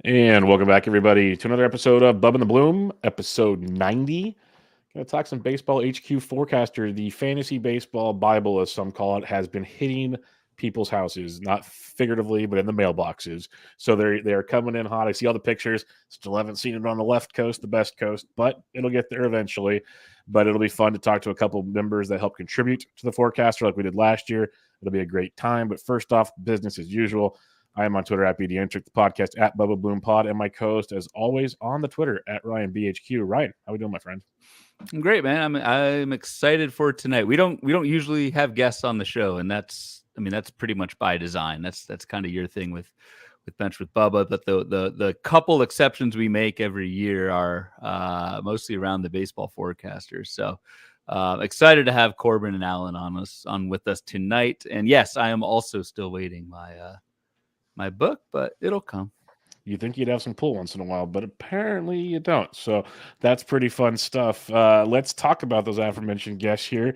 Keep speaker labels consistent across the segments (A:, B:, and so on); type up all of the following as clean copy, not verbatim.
A: And welcome back, everybody, to another episode of Bubba and the Bloom, episode 90. Going to talk some baseball HQ forecaster. The fantasy baseball Bible, as some call it, has been hitting people's houses, not figuratively, but in the mailboxes. So they're coming in hot. I see all the pictures. Still haven't seen it on the left coast, the best coast, but it'll get there eventually. But it'll be fun to talk to a couple members that help contribute to the forecaster like we did last year. It'll be a great time. But first off, business as usual. I am on Twitter at BDentric, the podcast at Bubba Bloom Pod, and my co-host, as always, on the Twitter at RyanBHQ. Ryan, how we doing, my friend?
B: Great, man. I'm excited for tonight. We don't usually have guests on the show, and that's pretty much by design. That's kind of your thing with Bench with Bubba. But the couple exceptions we make every year are mostly around the baseball forecasters. So excited to have Corbin and Alain on with us tonight. And yes, I am also still waiting my book, but it'll come.
A: You think you'd have some pull once in a while, but apparently you don't. So that's pretty fun stuff. Let's talk about those aforementioned guests here.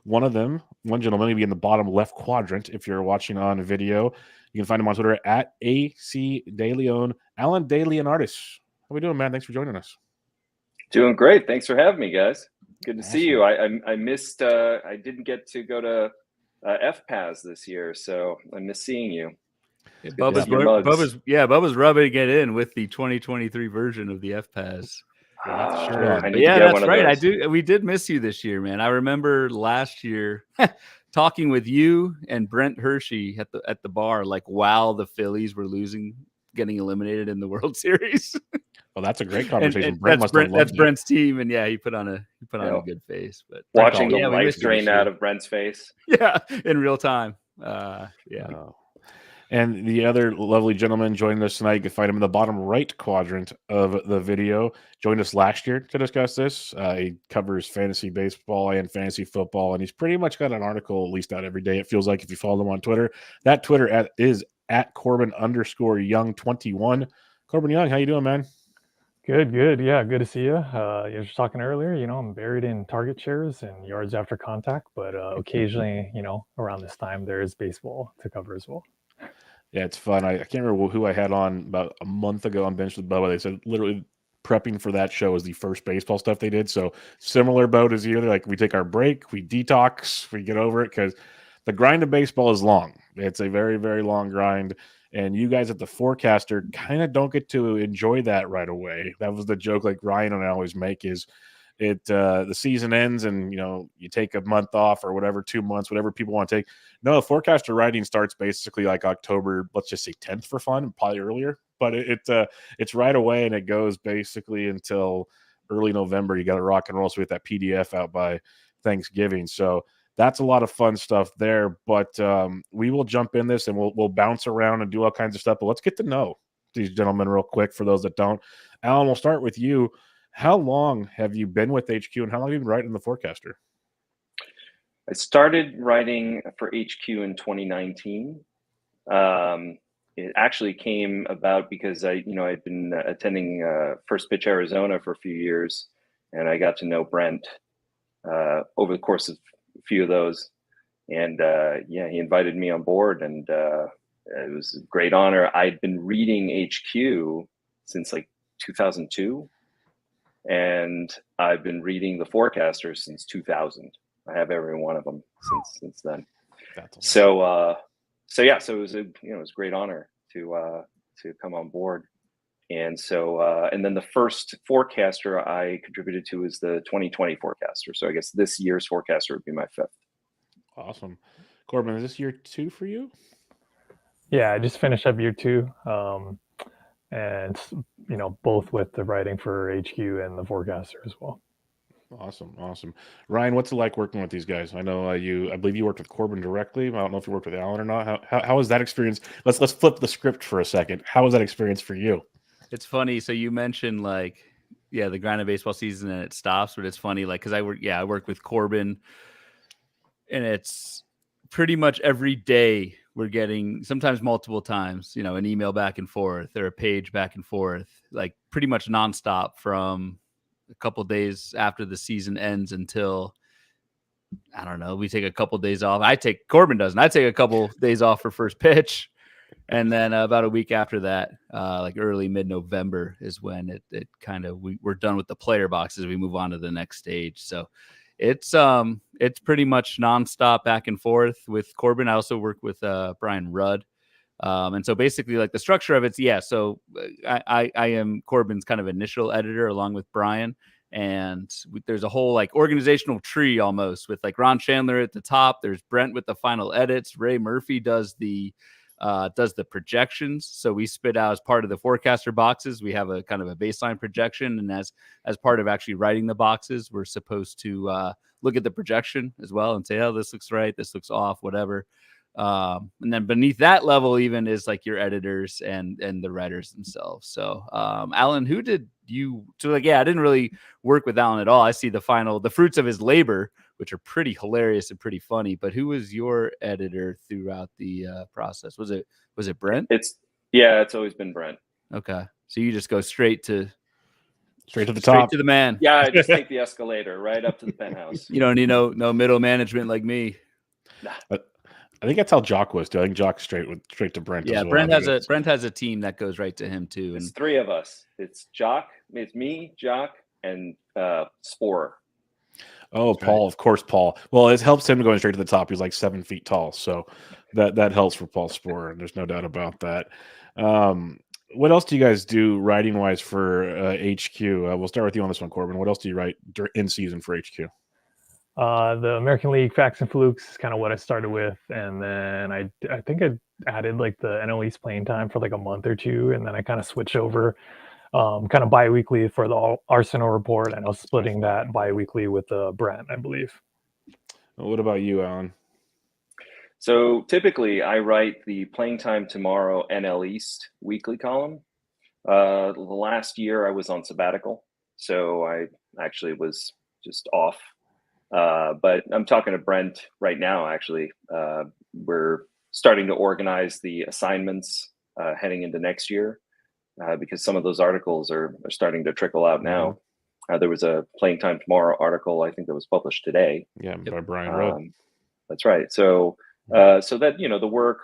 A: One gentleman, will be in the bottom left quadrant if you're watching on video. You can find him on Twitter at AC De Leon. Alain de Leonardis. How we doing, man? Thanks for joining us.
C: Doing great. Thanks for having me, guys. Good to see you. I missed. I didn't get to go to FPAS this year, so I miss seeing you.
B: Bubba's rubbing it in with the 2023 version of the FPAS.
C: That's
B: right. We did miss you this year, man. I remember last year talking with you and Brent Hershey at the bar, like while the Phillies were getting eliminated in the World Series.
A: Well, that's a great conversation.
B: That's Brent's team, and he put on a good face. But
C: watching the life drain out of Brent's face,
B: in real time.
A: And the other lovely gentleman joining us tonight, you can find him in the bottom right quadrant of the video. Joined us last year to discuss this. He covers fantasy baseball and fantasy football, and he's pretty much got an article at least out every day. It feels like if you follow him on Twitter. That Twitter is at Corbin_Young21. Corbin Young, how you doing, man?
D: Good. Yeah, good to see you. You were just talking earlier, I'm buried in target shares and yards after contact, but occasionally, around this time, there is baseball to cover as well.
A: Yeah, it's fun. I can't remember who I had on about a month ago on Bench with Bubba. They said literally prepping for that show was the first baseball stuff they did. So similar boat as you. They're like, we take our break, we detox, we get over it because the grind of baseball is long. It's a very, very long grind. And you guys at the forecaster kind of don't get to enjoy that right away. That was the joke like Ryan and I always make is the season ends and you take a month off or whatever, 2 months, whatever people want to take. No, the forecaster writing starts basically like October, let's just say 10th for fun, probably earlier, but it's right away and it goes basically until early November. You got to rock and roll. So we get that PDF out by Thanksgiving. So that's a lot of fun stuff there, but we will jump in this and we'll bounce around and do all kinds of stuff, but let's get to know these gentlemen real quick for those that don't. Alan, we'll start with you. How long have you been with HQ and how long have you been writing the forecaster?
C: I started writing for HQ in 2019. It actually came about because I'd been attending First Pitch Arizona for a few years, and I got to know Brent over the course of a few of those. And he invited me on board, and it was a great honor. I'd been reading HQ since like 2002. And I've been reading the forecaster since 2000. I have every one of them since then. So it was it was a great honor to come on board. And so and then the first forecaster I contributed to is the 2020 forecaster. So I guess this year's forecaster would be my fifth.
A: Awesome. Corbin, is this year 2 for you?
D: Yeah, I just finished up year 2. And both with the writing for HQ and the forecaster as well.
A: Awesome. Ryan, what's it like working with these guys? I know I believe you worked with Corbin directly. I don't know if you worked with Alain or not. How was that experience? Let's flip the script for a second. How was that experience for you?
B: It's funny. So you mentioned the grind of baseball season and it stops, but it's funny because I work with Corbin, and it's pretty much every day. We're getting sometimes multiple times, an email back and forth or a page back and forth, like pretty much nonstop from a couple of days after the season ends until, I don't know, we take a couple of days off. Corbin doesn't. I take a couple of days off for first pitch. And then about a week after that, like early mid-November is when it kind of we're done with the player boxes. We move on to the next stage. So it's pretty much nonstop back and forth with Corbin. I also work with Brian Rudd. And so basically like the structure of it's, so I am Corbin's kind of initial editor along with Brian. And there's a whole like organizational tree almost with like Ron Chandler at the top. There's Brent with the final edits. Ray Murphy does the projections. So we spit out as part of the forecaster boxes. We have a kind of a baseline projection. And as part of actually writing the boxes, we're supposed to look at the projection as well and say, oh, this looks right. This looks off, whatever. And then beneath that level even is like your editors and the writers themselves. So Alan, who did you I didn't really work with Alan at all. I see the fruits of his labor, which are pretty hilarious and pretty funny, but who was your editor throughout the process? Was it Brent?
C: It's always been Brent.
B: Okay, so you just go straight to
A: the top,
B: to the man.
C: Yeah, I just take the escalator right up to the penthouse.
B: You don't need no middle management like me.
C: Nah.
A: I think that's how Jock was too. I think Jock's straight to Brent.
B: Yeah,
A: as well.
B: Brent has a team that goes right to him too.
C: It's three of us. It's me, Jock, and Spore.
A: Oh,
B: That's
A: Paul,
B: right.
A: Of course, Paul. Well, it helps him going straight to the top. He's like 7 feet tall, so that helps for Paul Spore. There's no doubt about that. What else do you guys do writing wise for HQ? We'll start with you on this one, Corbin. What else do you write in season for HQ?
D: The American League Facts and Flukes is kind of what I started with, and then I think I added like the NL East playing time for like a month or two, and then I kind of switched over kind of bi-weekly for the Arsenal report, and I was splitting that bi-weekly with Brent, I believe.
A: What about you, Alan?
C: So typically I write the Playing Time Tomorrow NL East weekly column. The last year I was on sabbatical, so I actually was just off. But I'm talking to Brent right now, actually. We're starting to organize the assignments heading into next year because some of those articles are starting to trickle out now. There was a Playing Time Tomorrow article, I think, that was published today.
A: Yeah, by Brian Rudd.
C: That's right. So that, the work,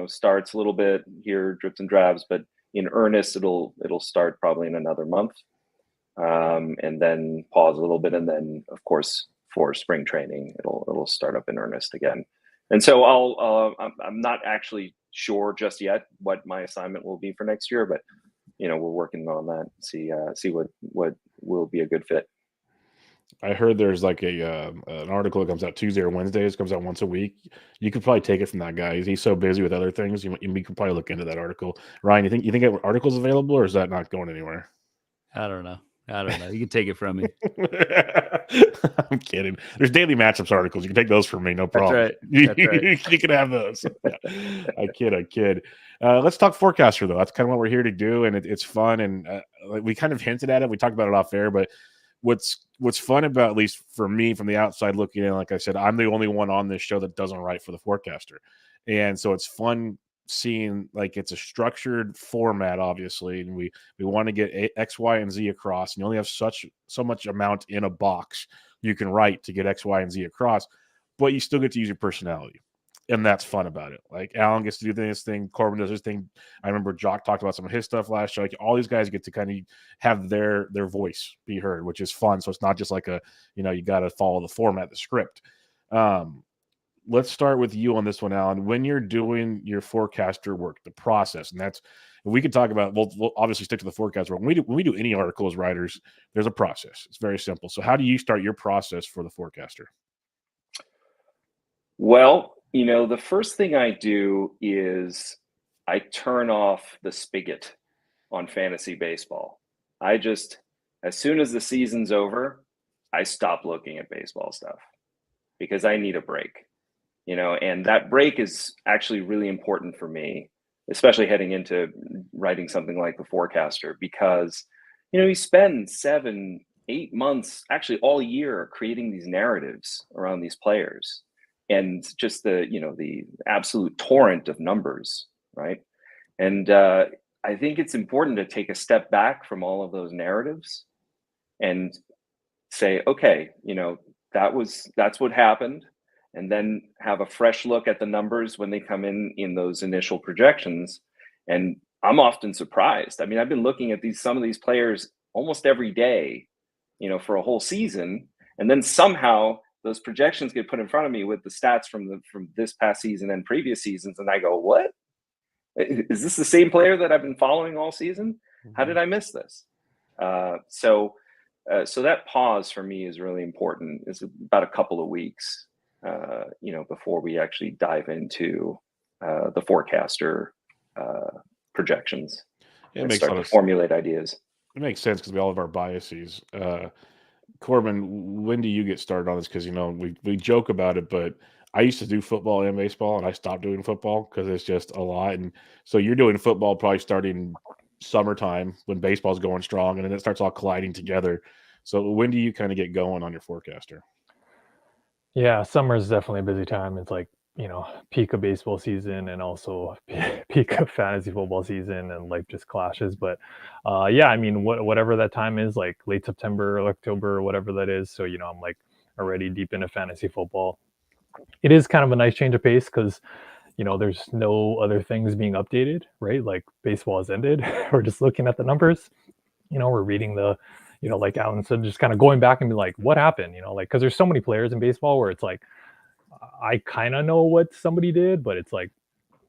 C: starts a little bit here, drips and drabs, but in earnest, it'll start probably in another month. And then pause a little bit, and then of course for spring training it'll start up in earnest again. And so I'm not actually sure just yet what my assignment will be for next year, but we're working on that. See what will be a good fit.
A: I heard there's like an article that comes out Tuesday or Wednesdays, comes out once a week. You could probably take it from that guy. He's so busy with other things. You could probably look into that article. Ryan, you think that article's available, or is that not going anywhere?
B: I don't know. You can take it from me.
A: I'm kidding. There's daily matchups articles. You can take those from me. No problem.
B: That's right.
A: You can have those. Yeah. I kid. Let's talk forecaster, though. That's kind of what we're here to do, and it's fun. And we kind of hinted at it. We talked about it off air, but what's fun about, at least for me from the outside looking in, like I said, I'm the only one on this show that doesn't write for the forecaster. And so it's fun seeing like it's a structured format, obviously, and we want to get X, Y, and Z across, and you only have so much amount in a box you can write to get X, Y, and Z across, but you still get to use your personality, and that's fun about it. Like Alan gets to do this thing, Corbin does his thing. I remember Jock talked about some of his stuff last year. Like all these guys get to kind of have their voice be heard, which is fun. So it's not just like you got to follow the format, the script. Let's start with you on this one, Alan. When you're doing your forecaster work, the process, and we could talk about, we'll obviously stick to the forecast work. When we do any article as writers, there's a process. It's very simple. So how do you start your process for the forecaster?
C: Well, the first thing I do is I turn off the spigot on fantasy baseball. As soon as the season's over, I stop looking at baseball stuff because I need a break. And that break is actually really important for me, especially heading into writing something like the forecaster, because, you spend 7-8 months, actually all year, creating these narratives around these players and just the absolute torrent of numbers. Right. And I think it's important to take a step back from all of those narratives and say, okay, that's what happened. and then have a fresh look at the numbers when they come in those initial projections. And I'm often surprised. I mean, I've been looking at some of these players almost every day, for a whole season, and then somehow those projections get put in front of me with the stats from this past season and previous seasons, and I go, "What? Is this the same player that I've been following all season? How did I miss this?" So that pause for me is really important. It's about a couple of weeks, before we actually dive into the forecaster projections and start to formulate ideas.
A: It makes sense because we all have our biases. Corbin, when do you get started on this? Because we joke about it, but I used to do football and baseball, and I stopped doing football because it's just a lot. And so you're doing football probably starting summertime when baseball's going strong, and then it starts all colliding together. So when do you kind of get going on your forecaster?
D: Yeah, summer is definitely a busy time. It's like, peak of baseball season and also peak of fantasy football season, and life just clashes. But yeah, I mean, whatever that time is, like late September or October or whatever that is. So, I'm like already deep into fantasy football. It is kind of a nice change of pace because, there's no other things being updated, right? Like baseball has ended. We're just looking at the numbers. We're reading like Alan said, just kind of going back and be like, what happened? Like, because there's so many players in baseball where it's like, I kind of know what somebody did, but it's like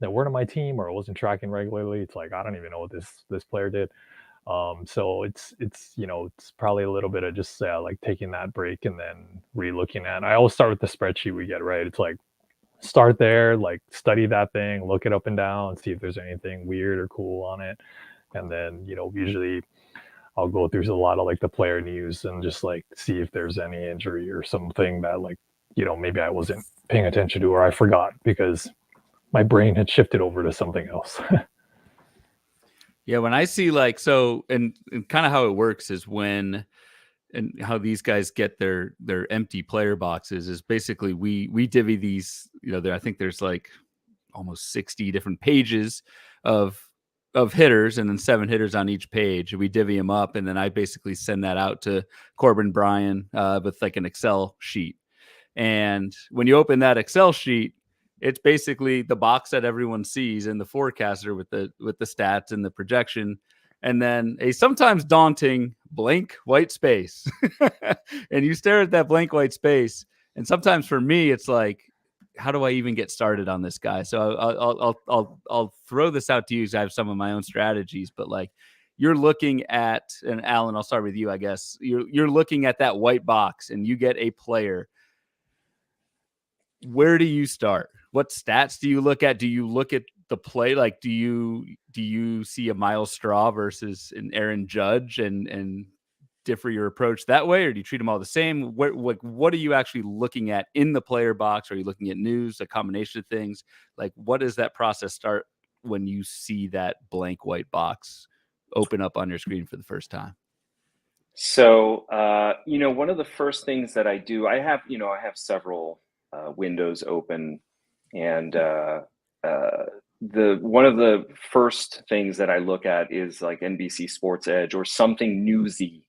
D: they weren't on my team or I wasn't tracking regularly. It's like I don't even know what this player did. So it's probably a little bit of just like taking that break and then re-looking at. I always start with the spreadsheet we get, right? It's like start there, like study that thing, look it up and down, see if there's anything weird or cool on it, and then usually I'll go through a lot of like the player news and just like see if there's any injury or something that like maybe I wasn't paying attention to or I forgot because my brain had shifted over to something else.
B: Yeah, when I see like and kind of how it works is and how these guys get their empty player boxes is basically we divvy these, I think there's like almost 60 different pages of hitters and then 7 hitters on each page. We divvy them up, and then I basically send that out to Corbin Bryan with like an Excel sheet. And when you open that Excel sheet, it's basically the box that everyone sees in the forecaster with the stats and the projection, and then a sometimes daunting blank white space. And you stare at that blank white space, and sometimes for me, it's like, how do I even get started on this guy? So I'll throw this out to you because I have some of my own strategies, but like you're looking at, and Alan, I'll start with you, I guess. You're looking at that white box and you get a player. Where do you start? What stats do you look at? Do you look at the play? Like, do you see a Miles Straw versus an Aaron Judge and differ your approach that way, or do you treat them all the same? What are you actually looking at in the player box? Are you looking at news, a combination of things? Like, what does that process start when you see that blank white box open up on your screen for the first time?
C: So, one of the first things that I do, I have several windows open, and one of the first things that I look at is like NBC Sports Edge or something newsy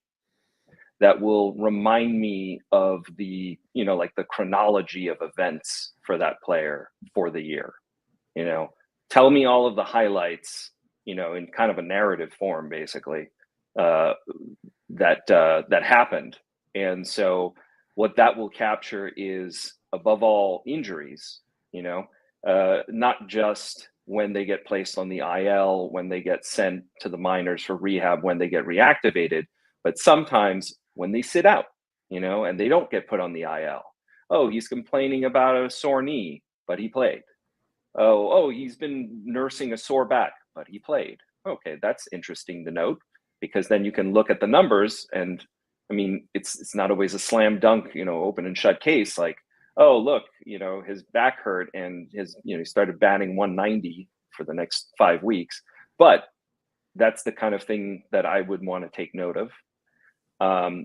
C: that will remind me of the, like the chronology of events for that player for the year. Tell me all of the highlights, in kind of a narrative form, basically, that happened. And so what that will capture is, above all, injuries, not just when they get placed on the IL, when they get sent to the minors for rehab, when they get reactivated, but sometimes when they sit out, and they don't get put on the IL. Oh, he's complaining about a sore knee, but he played. Oh, he's been nursing a sore back, but he played. Okay, that's interesting to note, because then you can look at the numbers, and I mean, it's not always a slam dunk, open and shut case. Like, oh, look, his back hurt and he started batting 190 for the next 5 weeks. But that's the kind of thing that I would want to take note of.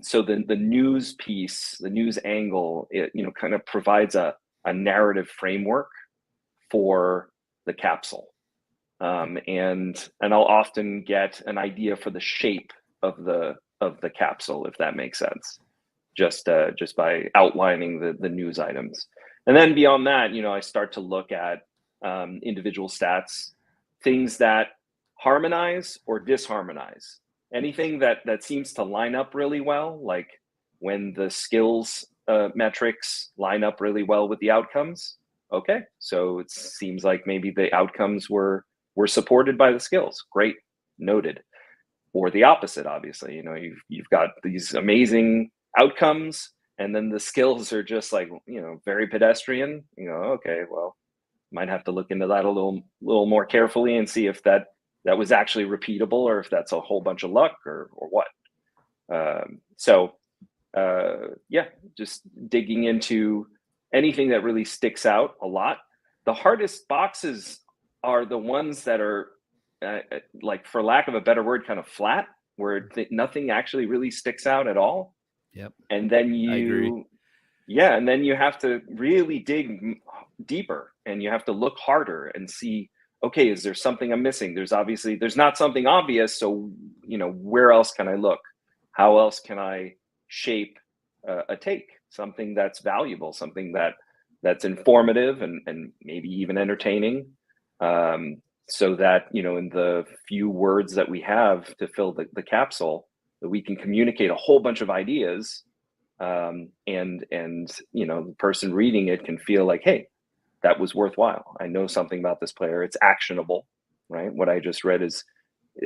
C: So the news piece, the news angle, it kind of provides a narrative framework for the capsule, and I'll often get an idea for the shape of the capsule, if that makes sense, just by outlining the news items. And then beyond that, I start to look at individual stats, things that harmonize or disharmonize. Anything that seems to line up really well, like when the skills metrics line up really well with the outcomes. Okay, so it seems like maybe the outcomes were supported by the skills. Great, noted. Or the opposite, obviously. You've got these amazing outcomes, and then the skills are just like very pedestrian. Okay, well, might have to look into that a little more carefully and see if that was actually repeatable, or if that's a whole bunch of luck, or what. Yeah, just digging into anything that really sticks out a lot. The hardest boxes are the ones that are like, for lack of a better word, kind of flat, where nothing actually really sticks out at all.
B: Yep.
C: And then
B: I agree.
C: and then you have to really dig deeper, and you have to look harder and see, okay, is there something I'm missing? There's not something obvious. So, where else can I look? How else can I shape a take? Something that's valuable, something that's informative and maybe even entertaining. So that, in the few words that we have to fill the capsule, that we can communicate a whole bunch of ideas. And the person reading it can feel like, hey, that was worthwhile. I know something about this player. It's actionable, right? What I just read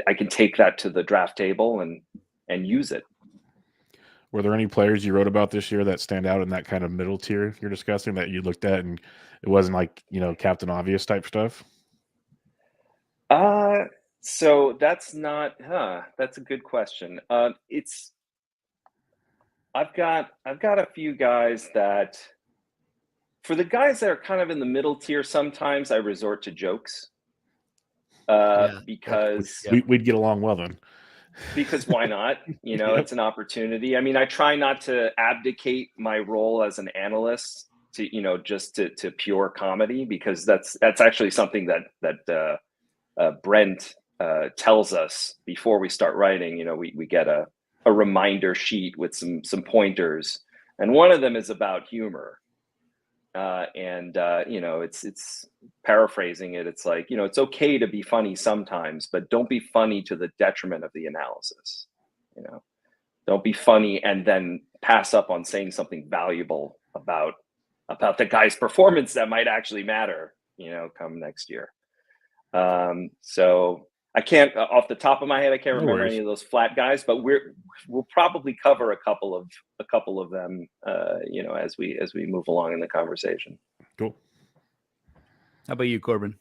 C: I can take that to the draft table and use it.
A: Were there any players you wrote about this year that stand out in that kind of middle tier you're discussing, that you looked at and it wasn't like, Captain Obvious type stuff?
C: So that's a good question. I've got a few guys that, for the guys that are kind of in the middle tier, sometimes I resort to jokes. Because
A: we'd get along well then.
C: Because why not? Yep. It's an opportunity. I mean, I try not to abdicate my role as an analyst to, just to pure comedy, because that's actually something that Brent tells us before we start writing. We get a reminder sheet with some pointers, and one of them is about humor. It's paraphrasing it. It's like, it's okay to be funny sometimes, but don't be funny to the detriment of the analysis. Don't be funny and then pass up on saying something valuable about the guy's performance that might actually matter, come next year. So I can't, off the top of my head, I can't remember any of those flat guys, but we'll probably cover a couple of them, as we move along in the conversation.
A: Cool.
B: How about you, Corbin?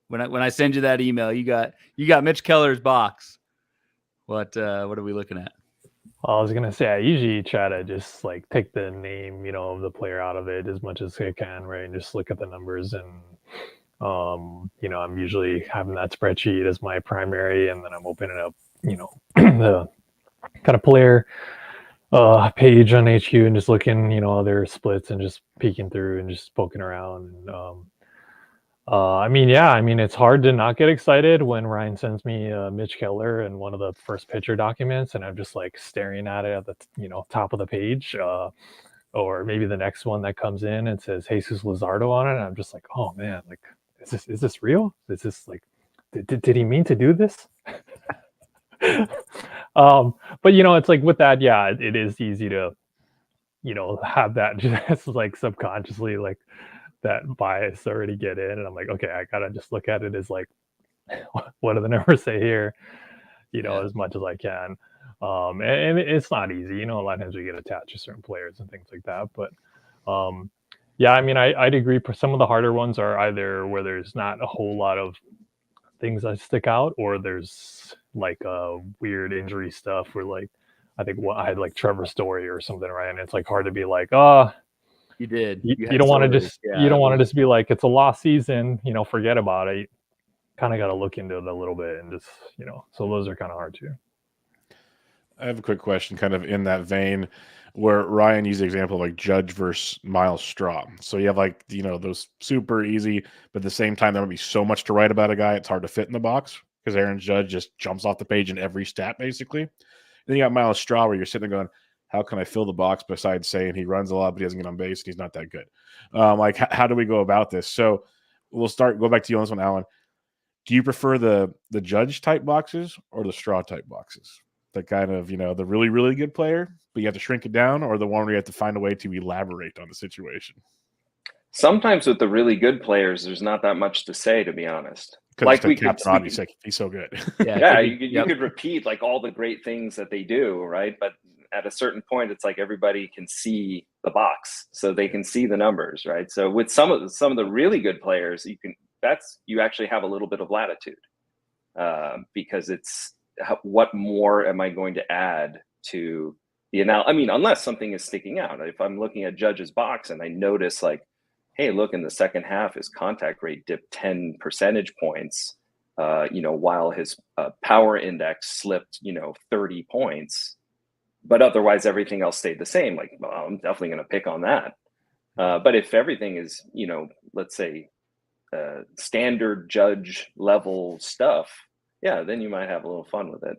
B: When I send you that email, you got Mitch Keller's box. What are we looking at?
D: I was gonna say, I usually try to just like take the name, of the player out of it as much as I can, right, and just look at the numbers. And I'm usually having that spreadsheet as my primary, and then I'm opening up, the kind of player page on HQ and just looking, their splits, and just peeking through and just poking around. And it's hard to not get excited when Ryan sends me Mitch Keller and one of the first pitcher documents, and I'm just like staring at it at the top of the page. Or maybe the next one that comes in and says Jesus Luzardo on it, and I'm just like, oh man, like, is this real? Is this like, did he mean to do this? But it's like with that, yeah, it is easy to, have that just like subconsciously, like that bias already get in, and I'm like, okay, I gotta just look at it as like, what do the numbers say here, as much as I can. And it's not easy, a lot of times we get attached to certain players and things like that. But yeah, I'd agree. Some of the harder ones are either where there's not a whole lot of things that stick out, or there's like weird injury stuff where, like, I think I had like Trevor Story or something, right? And it's like hard to be like,
B: you did.
D: You don't want to just you don't want to just be like, it's a lost season, forget about it. You kind of got to look into it a little bit and just, so those are kind of hard too.
A: I have a quick question kind of in that vein, where Ryan used the example of like Judge versus Miles Straw. So you have like, those super easy, but at the same time, there would be so much to write about a guy, it's hard to fit in the box, because Aaron Judge just jumps off the page in every stat, basically. Then you got Miles Straw, where you're sitting there going, how can I fill the box besides saying he runs a lot, but he doesn't get on base and he's not that good? How do we go about this? So we'll go back to you on this one, Alan. Do you prefer the judge type boxes or the straw type boxes? The kind of, the really, really good player, but you have to shrink it down, or the one where you have to find a way to elaborate on the situation?
C: Sometimes with the really good players, there's not that much to say, to be honest.
A: Like we could, he's so good.
C: Yeah, you could repeat like all the great things that they do, right? But at a certain point, it's like everybody can see the box, so they can see the numbers, right? So with some of the really good players, you actually have a little bit of latitude because it's what more am I going to add to the analysis? I mean, unless something is sticking out. If I'm looking at Judge's box and I notice like, hey, look, in the second half, his contact rate dipped 10 percentage points, while his power index slipped, 30 points, but otherwise everything else stayed the same. Like, well, I'm definitely going to pick on that. But if everything is, let's say standard Judge level stuff, yeah, then you might have a little fun with it.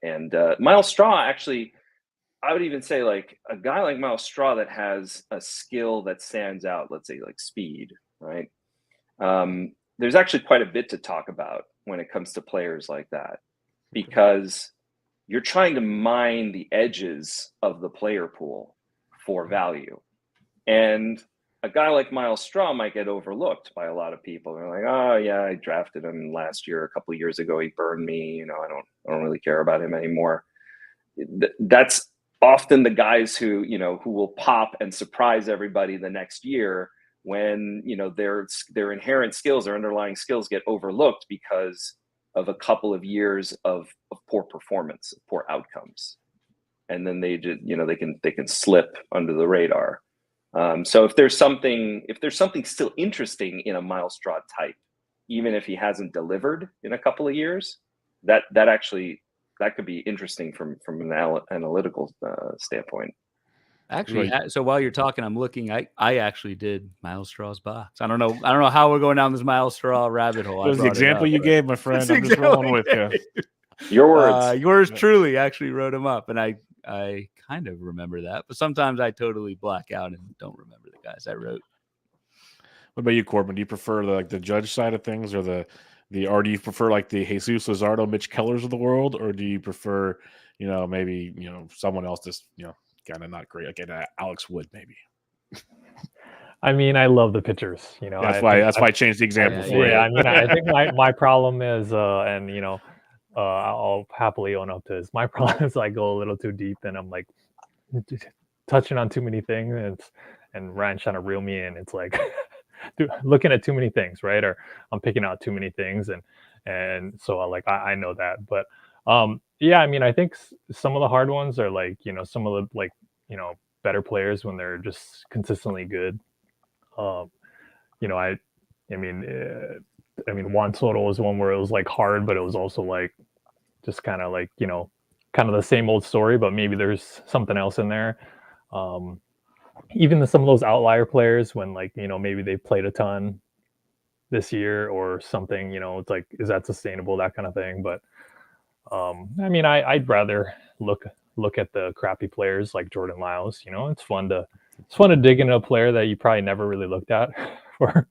C: And Miles Straw, actually, I would even say like a guy like Miles Straw that has a skill that stands out, let's say like speed, right? There's actually quite a bit to talk about when it comes to players like that, because you're trying to mine the edges of the player pool for value. And a guy like Miles Straw might get overlooked by a lot of people. They're like, oh yeah, I drafted him last year, a couple of years ago, he burned me, I don't really care about him anymore. That's often the guys who will pop and surprise everybody the next year when, their inherent skills, their underlying skills get overlooked because of a couple of years of poor performance, poor outcomes. And then they just, they can slip under the radar. So if there's something still interesting in a Miles Straw type, even if he hasn't delivered in a couple of years, that could be interesting from an analytical standpoint.
B: Actually, so while you're talking, I'm looking. I actually did Miles Straw's box. I don't know how we're going down this Miles Straw rabbit hole.
A: It was the example you gave, my friend. I'm just rolling with you.
C: Your words.
B: Yours truly actually wrote him up, and I kind of remember that, but sometimes I totally black out and don't remember the guys I wrote.
A: What about you, Corbin? Do you prefer the Judge side of things, or or do you prefer like the Jesus Luzardo, Mitch Kellers of the world, or do you prefer, maybe someone else just kind of not great, like Alex Wood maybe?
D: I mean, I love the pitchers.
A: That's why I changed the example for you.
D: Yeah, I mean, I think my problem is, I'll happily own up to this. My problem is I go a little too deep, and I'm like touching on too many things, and Ryan's trying to reel me in. It's like looking at too many things, right? Or I'm picking out too many things, and so I know that, but yeah, I mean, I think some of the hard ones are like some of the better players when they're just consistently good. I mean, Juan Soto was one where it was like hard, but it was also like just kind of like kind of the same old story, but maybe there's something else in there. Even some of those outlier players when maybe they played a ton this year or something, it's like, is that sustainable, that kind of thing. But I mean, I'd rather look at the crappy players like Jordan Lyles. It's fun to dig into a player that you probably never really looked at for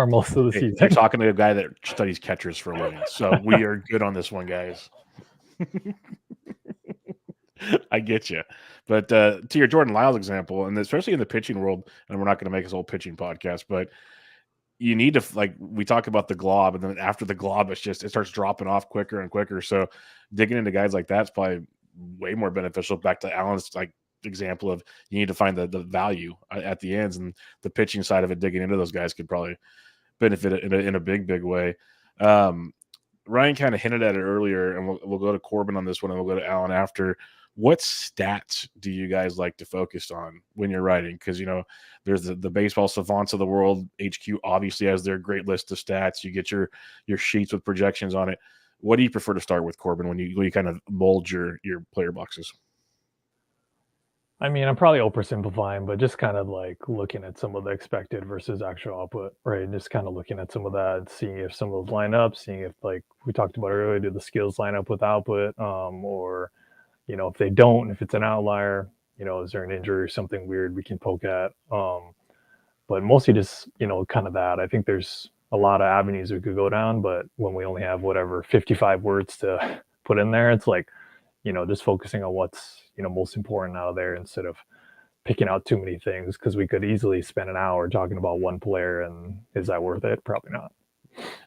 D: most of the season.
A: You're talking to a guy that studies catchers for a living, so we are good on this one, guys. I get you, but to your Jordan Lyles example, and especially in the pitching world, and we're not going to make this whole pitching podcast, but you need to, we talk about the glob, and then after the glob, it starts dropping off quicker and quicker. So digging into guys like that's probably way more beneficial. Back to Alan's example of you need to find the value at the ends, and the pitching side of it, digging into those guys could probably benefit in a big way. Ryan kind of hinted at it earlier, and we'll go to Corbin on this one, and we'll go to Alan after. What stats do you guys like to focus on when you're writing? Because there's the baseball savants of the world. HQ obviously has their great list of stats. You get your sheets with projections on it. What do you prefer to start with, Corbin, when you kind of mold your player boxes?
D: I mean, I'm probably oversimplifying, but just kind of looking at some of the expected versus actual output, right? And just kind of looking at some of that, seeing if some of those line up, seeing if we talked about earlier, do the skills line up with output, or if they don't, if it's an outlier, is there an injury or something weird we can poke at? But mostly just, kind of that. I think there's a lot of avenues we could go down, but when we only have 55 words to put in there, it's like, just focusing on what's, most important out of there instead of picking out too many things, because we could easily spend an hour talking about one player, and is that worth it? Probably not.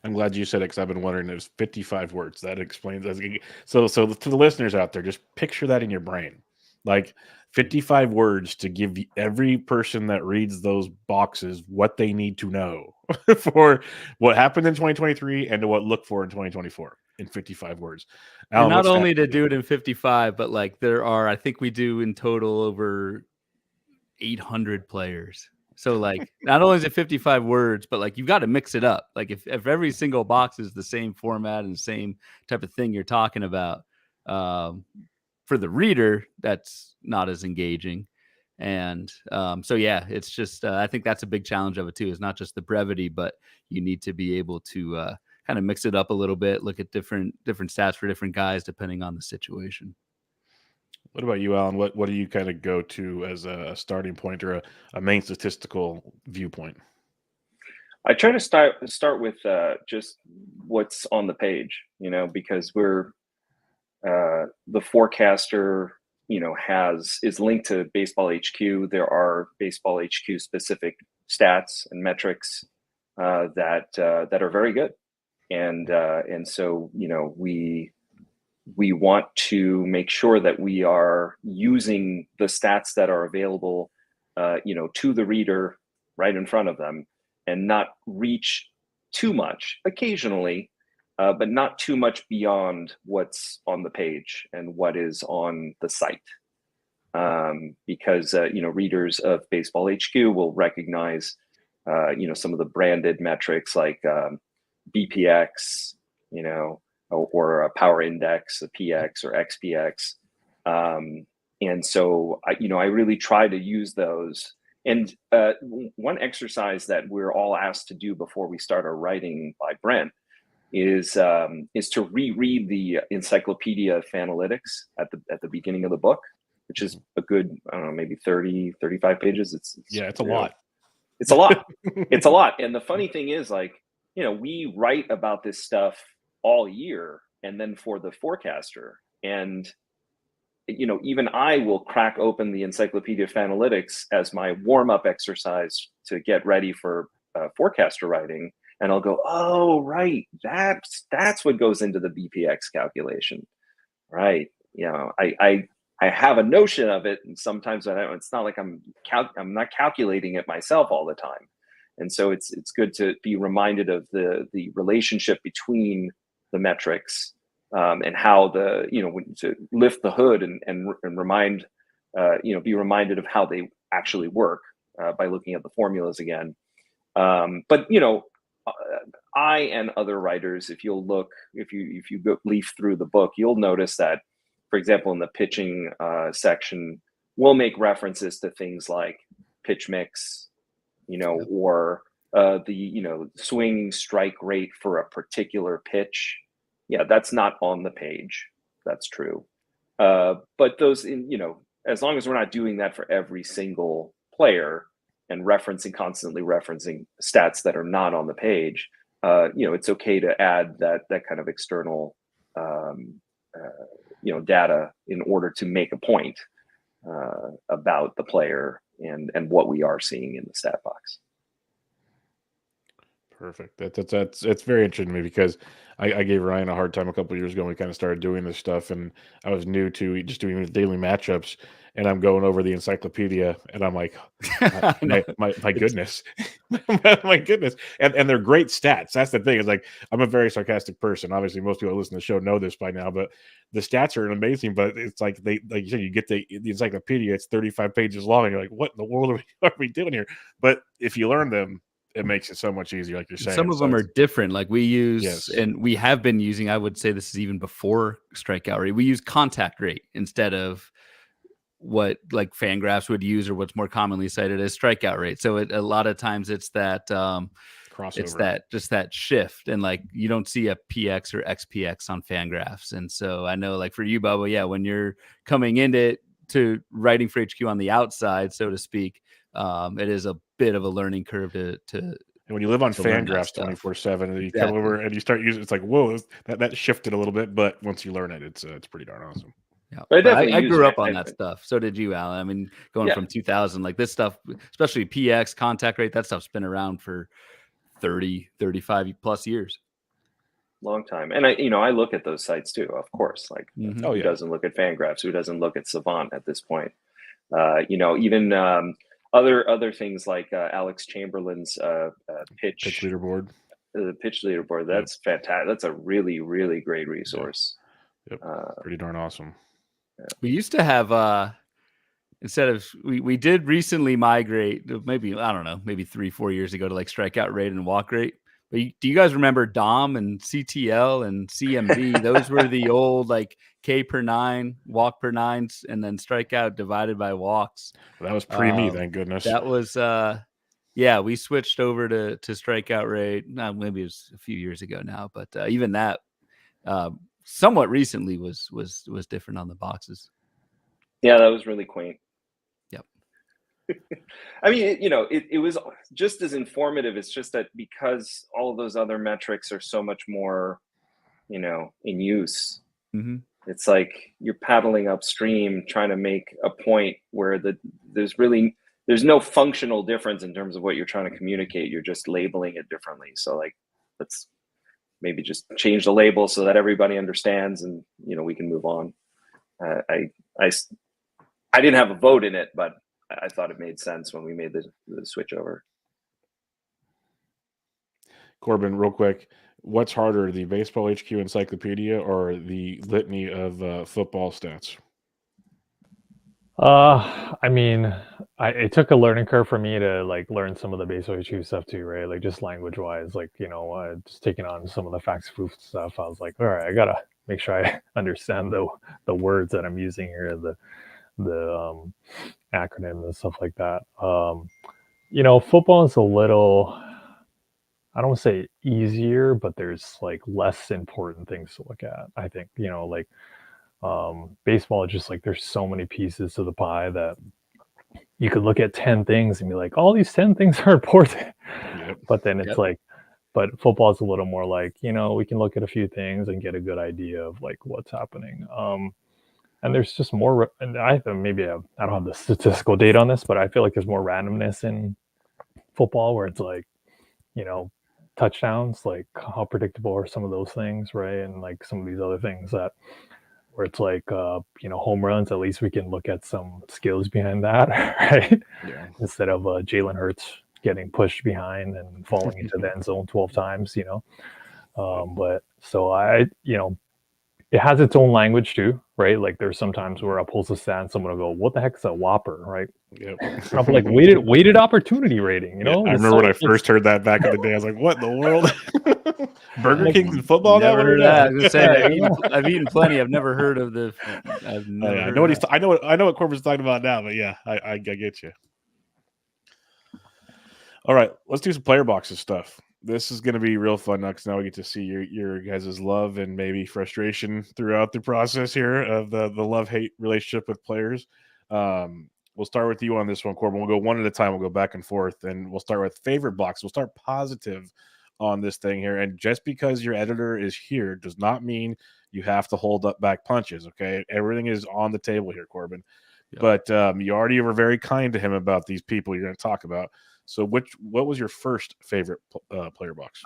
A: I'm glad you said it, because I've been wondering. There's 55 words. That explains. So to the listeners out there, just picture that in your brain, like 55 words to give every person that reads those boxes what they need to know for what happened in 2023 and to what look for in 2024 in 55 words.
B: And not only to do it in 55, but like I think we do in total over 800 players. So like, not only is it 55 words, but like, you've got to mix it up. Like if every single box is the same format and the same type of thing you're talking about, for the reader, that's not as engaging. And so, yeah, it's just, I think that's a big challenge of it too. It's not just the brevity, but you need to be able to kind of mix it up a little bit, look at different stats for different guys, depending on the situation.
A: What about you, Alan? What do you kind of go to as a starting point or a main statistical viewpoint?
C: I try to start with just what's on the page, because we're the forecaster, is linked to Baseball HQ. There are Baseball HQ specific stats and metrics that are very good, and so we want to make sure that we are using the stats that are available, to the reader right in front of them, and not reach too much occasionally, but not too much beyond what's on the page and what is on the site. Because, readers of Baseball HQ will recognize, some of the branded metrics like BPX, or a power index, a PX or XPX. And so, I really try to use those. And one exercise that we're all asked to do before we start our writing by Brent is to reread the Encyclopedia of Analytics at the beginning of the book, which is a good, I don't know, maybe 30, 35 pages. It's
A: a lot.
C: It's a lot. It's a lot. And the funny thing is, like, we write about this stuff all year, and then for the forecaster, and even I will crack open the Encyclopedia of Analytics as my warm-up exercise to get ready for forecaster writing, and I'll go, oh right, that's what goes into the BPX calculation, right? I have a notion of it, and sometimes it's not like I'm not calculating it myself all the time, and so it's good to be reminded of the relationship between the metrics, and how to lift the hood and remind, be reminded of how they actually work by looking at the formulas again. But I and other writers, if you go leaf through the book, you'll notice that, for example, in the pitching section, we'll make references to things like pitch mix, or the swing strike rate for a particular pitch. Yeah, that's not on the page. That's true. But those, as long as we're not doing that for every single player and constantly referencing stats that are not on the page, it's okay to add that kind of external, data in order to make a point about the player and what we are seeing in the stat box.
A: Perfect. It's very interesting to me, because I gave Ryan a hard time a couple of years ago when we kind of started doing this stuff, and I was new to just doing the daily matchups, and I'm going over the encyclopedia, and I'm like, my goodness, my goodness, and they're great stats. That's the thing. Is like, I'm a very sarcastic person. Obviously, most people who listen to the show know this by now, but the stats are amazing. But it's like like you said, you get the encyclopedia, it's 35 pages long, and you're like, what in the world are we doing here? But if you learn them, it makes it so much easier, like you're saying.
B: Some of them are different. Like we use, and we have been using, I would say this is even before strikeout rate. We use contact rate instead of what like Fangraphs would use, or what's more commonly cited as strikeout rate. So a lot of times it's that
A: crossover.
B: It's that just that shift, and like you don't see a PX or XPX on Fangraphs, and so I know like for you, Bubba, yeah, when you're coming into writing for HQ on the outside, so to speak, it is a bit of a learning curve to.
A: And when you live on Fangraphs 24/7, and you come over and you start using, it's like whoa, that shifted a little bit, but once you learn it, it's pretty darn awesome.
B: Yeah,
C: but
B: I grew up on that stuff. So did you, Alan. I mean, going from 2000, like this stuff, especially PX, contact rate, that stuff's been around for 30, 35 plus years.
C: Long time. And I look at those sites too, of course. Like who doesn't look at Fangraphs? Who doesn't look at Savant at this point? Even other things like Alex Chamberlain's pitch
A: leaderboard.
C: The pitch leaderboard. That's fantastic. That's a really, really great resource.
A: Yep. Pretty darn awesome.
B: Yeah. We used to have instead of we did recently migrate, maybe I don't know, maybe 3-4 years ago, to like strikeout rate and walk rate. But do you guys remember DOM and CTL and CMB? Those were the old like K per 9, walk per 9s, and then strikeout divided by walks.
A: Well, that was me, thank goodness.
B: That was we switched over to strikeout rate. Maybe it was a few years ago now, but even that somewhat recently was different on the boxes.
C: Yeah, that was really quaint.
B: Yep.
C: I mean, it was just as informative. It's just that because all of those other metrics are so much more, in use, it's like you're paddling upstream trying to make a point where there's no functional difference in terms of what you're trying to communicate. You're just labeling it differently. So like, let's maybe just change the label so that everybody understands, and we can move on. I didn't have a vote in it, but I thought it made sense when we made the switch over.
A: Corbin, real quick, what's harder, the Baseball HQ encyclopedia or the litany of football stats?
D: I mean, it took a learning curve for me to like learn some of the Baseball HQ stuff too, right? Like just language wise, like just taking on some of the facts proof stuff. I was like, all right, I gotta make sure I understand the words that I'm using here, the acronym and stuff like that. Football is a little, I don't want to say easier, but there's like less important things to look at. I think, baseball is just like there's so many pieces to the pie that you could look at 10 things and be like, all these 10 things are important. Yep. But then it's but football is a little more like, we can look at a few things and get a good idea of like what's happening. And there's just more, and I don't have the statistical data on this, but I feel like there's more randomness in football where it's like, touchdowns, like how predictable are some of those things, right? And like some of these other things where it's like, home runs, at least we can look at some skills behind that, right? Yeah. Instead of Jalen Hurts getting pushed behind and falling into the end zone 12 times, but so it has its own language too, right? Like there's sometimes where I'll pull the stat and someone will go, what the heck is a Whopper, right? Yep. And I'll be like, weighted opportunity rating,
A: I remember when I first heard that back in the day, I was like, what in the world? Burger King's in football now?
B: What are that? I was saying, I've eaten plenty. I've never heard of the. I've never
A: I know what I know what Corbin's talking about now, but yeah, I get you. All right, let's do some player boxes stuff. This is going to be real fun now because now we get to see your guys' love and maybe frustration throughout the process here of the love-hate relationship with players. We'll start with you on this one, Corbin. We'll go one at a time. We'll go back and forth, and we'll start with favorite box. We'll start positive on this thing here. And just because your editor is here does not mean you have to hold up back punches, okay? Everything is on the table here, Corbin. Yep. But you already were very kind to him about these people you're going to talk about. So what was your first favorite player box?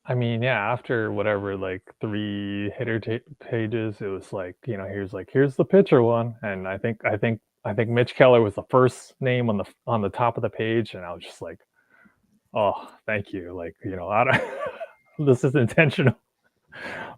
D: I mean, yeah, after whatever, like 3 hitter pages, it was like, here's the pitcher one. And I think Mitch Keller was the first name on the top of the page. And I was just like, oh, thank you. Like, this is intentional.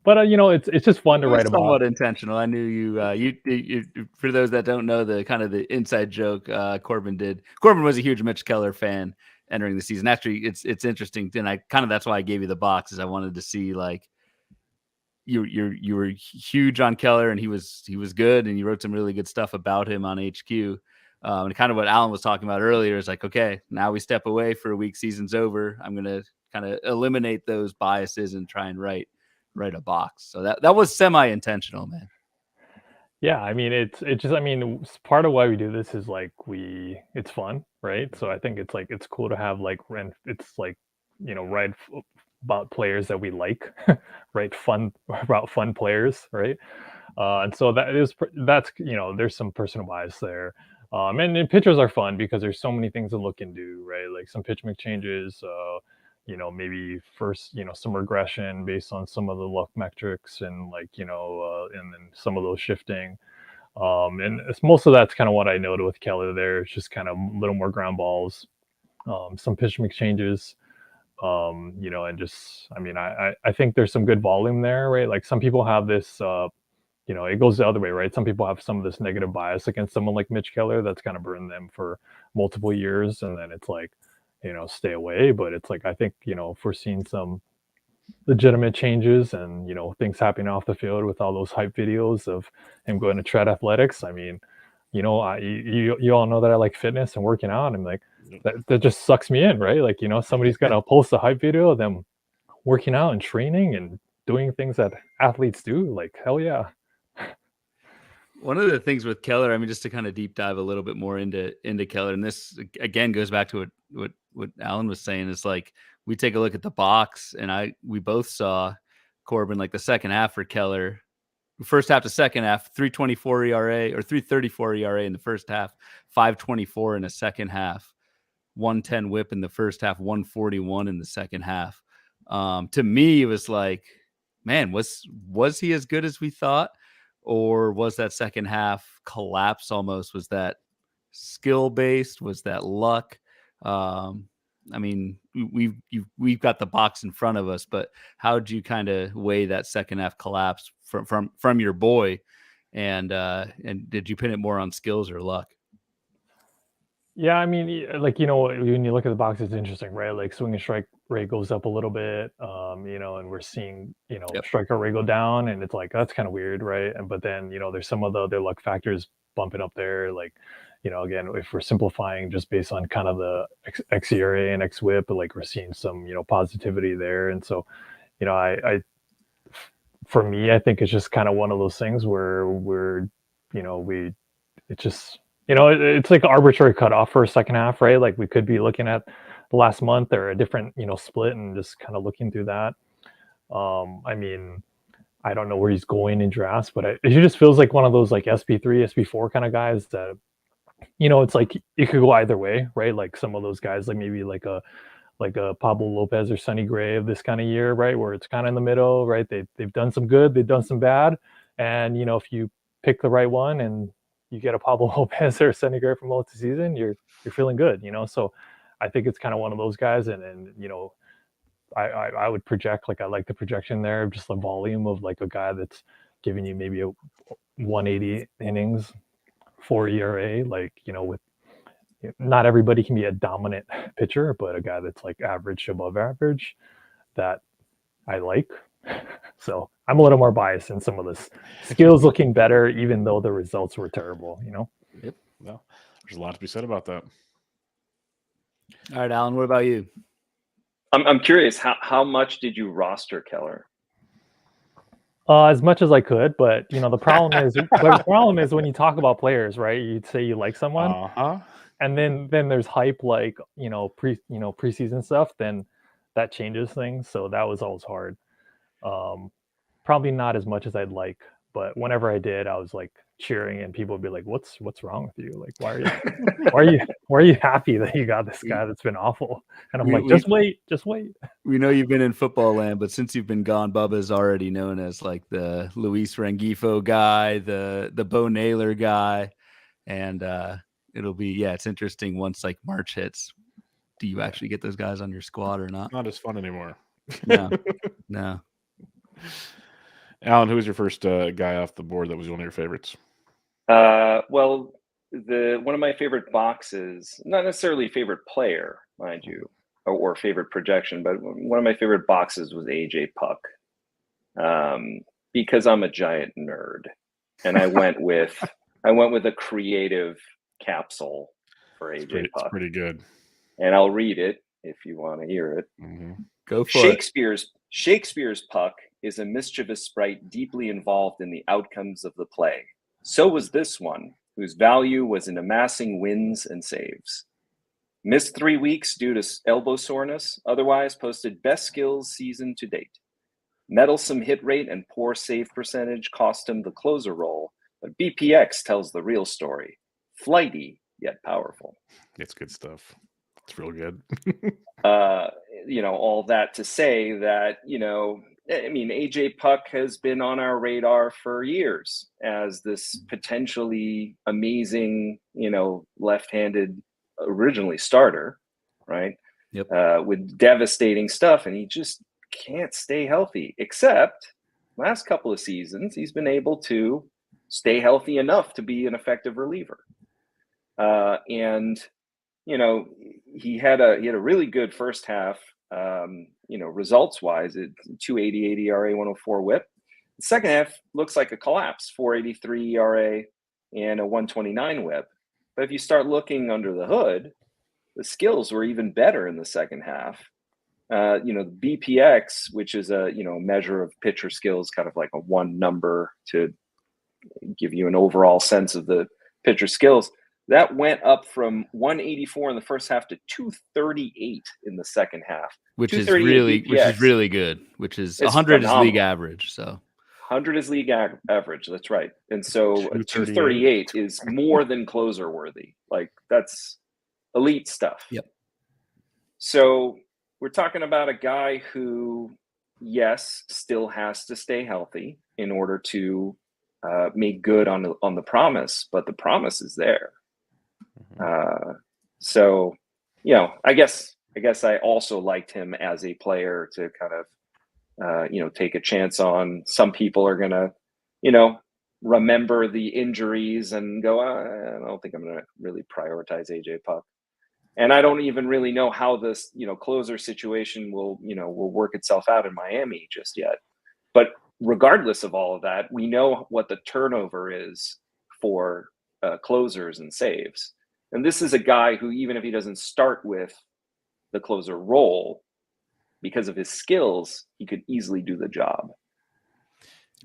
D: But it's just fun to write about.
B: Somewhat intentional. I knew you. For those that don't know the kind of the inside joke, Corbin did. Corbin was a huge Mitch Keller fan entering the season. Actually, it's interesting, and that's why I gave you the box, is I wanted to see like you were huge on Keller, and he was good, and you wrote some really good stuff about him on HQ. And kind of what Alan was talking about earlier is like, okay, now we step away for a week, season's over. I'm going to kind of eliminate those biases and try and write a box. So that was semi-intentional, man.
D: Yeah, I mean, it's just, I mean, part of why we do this is like it's fun, right? So I think it's like it's cool to have like, and it's like, write about players that we like, right? Fun about fun players, right? And so that's there's some personal bias there. And pitchers are fun because there's so many things to look into, right? Like some pitch mix changes, maybe first, some regression based on some of the luck metrics and like, and then some of those shifting. And most of that's kind of what I noted with Keller there. It's just kind of a little more ground balls, some pitch mix changes, and just, I mean, I think there's some good volume there, right? Like some people have this, it goes the other way, right? Some people have some of this negative bias against someone like Mitch Keller that's kind of burned them for multiple years. And then it's like, stay away. But it's like, I think, if we're seeing some legitimate changes and, things happening off the field with all those hype videos of him going to Tread Athletics. I mean, you all know that I like fitness and working out. And like, that just sucks me in, right? Like, somebody's going to post a hype video of them working out and training and doing things that athletes do. Like, hell yeah.
B: One of the things with Keller, I mean, just to kind of deep dive a little bit more into Keller, and this again goes back to what Alan was saying, is like we take a look at the box, and we both saw Corbin, like the second half for Keller, first half to second half, 3.24 ERA or 3.34 ERA in the first half, 5.24 in the second half, 110 WHIP in the first half, 141 in the second half. To me, it was like, man, was he as good as we thought? Or was that second half collapse almost? Was that skill based? Was that luck? I mean, we've got the box in front of us, but how did you kind of weigh that second half collapse from your boy? And did you pin it more on skills or luck?
D: Yeah, I mean, like, when you look at the box, it's interesting, right? Like swing and strike rate goes up a little bit, and we're seeing,
B: Yep.
D: strikeout rate go down, and it's like, that's kind of weird, right? But then, there's some of the other luck factors bumping up there. Like, again, if we're simplifying just based on kind of the xERA and xWHIP, like we're seeing some, positivity there. And so, for me, I think it's just kind of one of those things where it's just, it's like an arbitrary cutoff for a second half, right? Like we could be looking at the last month or a different, split and just kind of looking through that. I mean, I don't know where he's going in drafts, but it just feels like one of those like SP3, SP4 kind of guys that, it's like it could go either way, right? Like some of those guys, like maybe like a Pablo Lopez or Sonny Gray of this kind of year, right? Where it's kind of in the middle, right? They've done some good, they've done some bad. And, if you pick the right one and you get a Pablo Lopez or Sonny Gray from most of the season, you're feeling good, So I think it's kind of one of those guys. And I would project, like I like the projection there of just the volume of like a guy that's giving you maybe a 180 innings, 4 ERA, like, with not everybody can be a dominant pitcher, but a guy that's like average, above average, that I like. So I'm a little more biased in some of this skills looking better, even though the results were terrible,
A: Yep. Well, there's a lot to be said about that.
B: All right, Alan, what about you?
C: I'm curious, how much did you roster Keller?
D: As much as I could, but the problem is when you talk about players, right? You'd say you like someone, and then there's hype, like preseason stuff. Then that changes things. So that was always hard. Probably not as much as I'd like, but whenever I did, I was like cheering, and people would be like, "What's wrong with you? Like, why are you happy that you got this guy that's been awful?" And I'm like, just wait.
B: We know you've been in football land, but since you've been gone, Bubba's already known as like the Luis Rengifo guy, the Bo Naylor guy, and it'll be it's interesting once like March hits. Do you actually get those guys on your squad or not?
A: Not as fun anymore.
B: No.
A: Alan, who was your first guy off the board that was one of your favorites?
C: Well, one of my favorite boxes, not necessarily favorite player, mind you, or favorite projection, but one of my favorite boxes was AJ Puck, because I'm a giant nerd, and I went with a creative capsule for AJ
A: It's
C: Puck.
A: pretty good.
C: And I'll read it if you want to hear it.
A: Mm-hmm.
B: Go for it.
C: Shakespeare's Puck is a mischievous sprite deeply involved in the outcomes of the play. So was this one, whose value was in amassing wins and saves. Missed 3 weeks due to elbow soreness, otherwise posted best skills season to date. Meddlesome hit rate and poor save percentage cost him the closer role, but BPX tells the real story. Flighty, yet powerful.
A: It's good stuff. It's real good.
C: All that to say that, AJ Puck has been on our radar for years as this potentially amazing, left-handed originally starter, right?
B: Yep.
C: With devastating stuff, and he just can't stay healthy, except last couple of seasons, he's been able to stay healthy enough to be an effective reliever. He had a really good first half, results wise, 2.88 ERA, 104 WHIP. The second half looks like a collapse, 4.83 ERA and a 129 WHIP. But if you start looking under the hood, the skills were even better in the second half. The BPX, which is a measure of pitcher skills, kind of like a one number to give you an overall sense of the pitcher skills. That went up from 184 in the first half to 238 in the second half.
B: Which is really good. Which is 100 is league average. So
C: 100 is league average. That's right. And so 238 is more than closer worthy. Like, that's elite stuff.
B: Yep.
C: So we're talking about a guy who, yes, still has to stay healthy in order to make good on the promise, but the promise is there. I guess I also liked him as a player to kind of, take a chance on. Some people are going to, remember the injuries and go, I don't think I'm going to really prioritize AJ Puck. And I don't even really know how this, closer situation will work itself out in Miami just yet. But regardless of all of that, we know what the turnover is for closers and saves. And this is a guy who, even if he doesn't start with the closer role, because of his skills, he could easily do the job.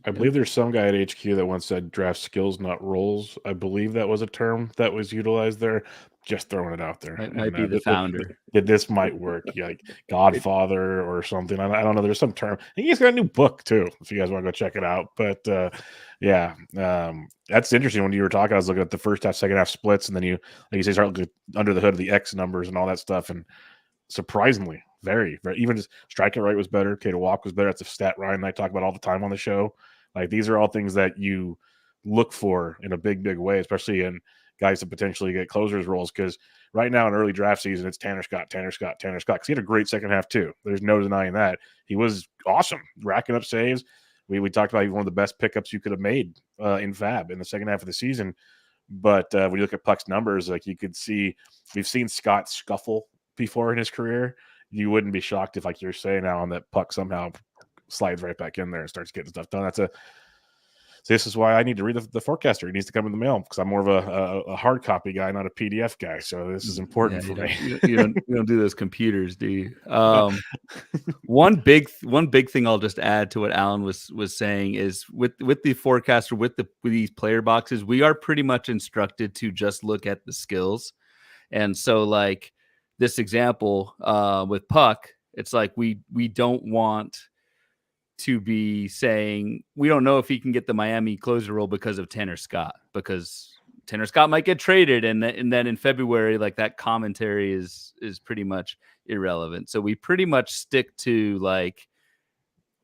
A: I believe there's some guy at HQ that once said draft skills, not roles. I believe that was a term that was utilized there. Just throwing it out there.
B: It might be the founder.
A: This might work, like Godfather or something. I don't know. There's some term. I think he's got a new book too, if you guys want to go check it out. But that's interesting. When you were talking, I was looking at the first half, second half splits, and then you start looking under the hood of the X numbers and all that stuff. And surprisingly, very, very, even just striking rate was better. K to walk was better. That's a stat Ryan and I talk about all the time on the show. Like, these are all things that you look for in a big, big way, especially in guys to potentially get closers roles. Because right now in early draft season, it's Tanner Scott. Because he had a great second half too. There's no denying that. He was awesome, racking up saves. We talked about one of the best pickups you could have made in Fab in the second half of the season. But when you look at Puck's numbers, like, you could see, we've seen Scott scuffle before in his career. You wouldn't be shocked if, like you're saying now, on that Puck somehow slides right back in there and starts getting stuff done. This is why I need to read the forecaster. It needs to come in the mail because I'm more of a hard copy guy, not a PDF guy. So this is important for me.
B: You don't do those computers, do you? One big thing I'll just add to what Alan was saying is with the forecaster, with these player boxes, we are pretty much instructed to just look at the skills. And so, like this example with Puck, it's like we don't want to be saying we don't know if he can get the Miami closer role because of Tanner Scott, because Tanner Scott might get traded, and then in February, like, that commentary is pretty much irrelevant. So we pretty much stick to, like,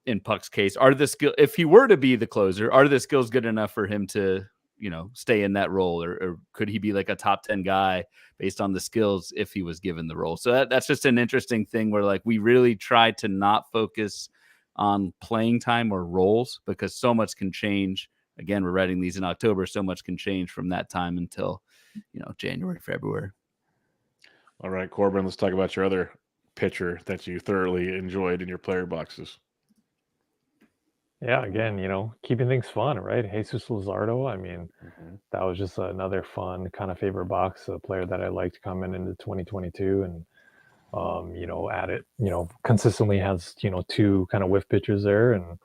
B: in Puck's case, if he were to be the closer, are the skills good enough for him to, stay in that role, or could he be like a top 10 guy based on the skills if he was given the role? So that's just an interesting thing where, like, we really try to not focus on playing time or roles, because so much can change. Again, we're writing these in October. So much can change from that time until, January, February.
A: All right, Corbin, let's talk about your other pitcher that you thoroughly enjoyed in your player boxes.
D: Yeah, again, keeping things fun, right? Jesus Luzardo. I mean,
A: Mhm.
D: that was just another fun kind of favorite box, a player that I liked coming into 2022, and at it, consistently has two kind of whiff pitchers there, and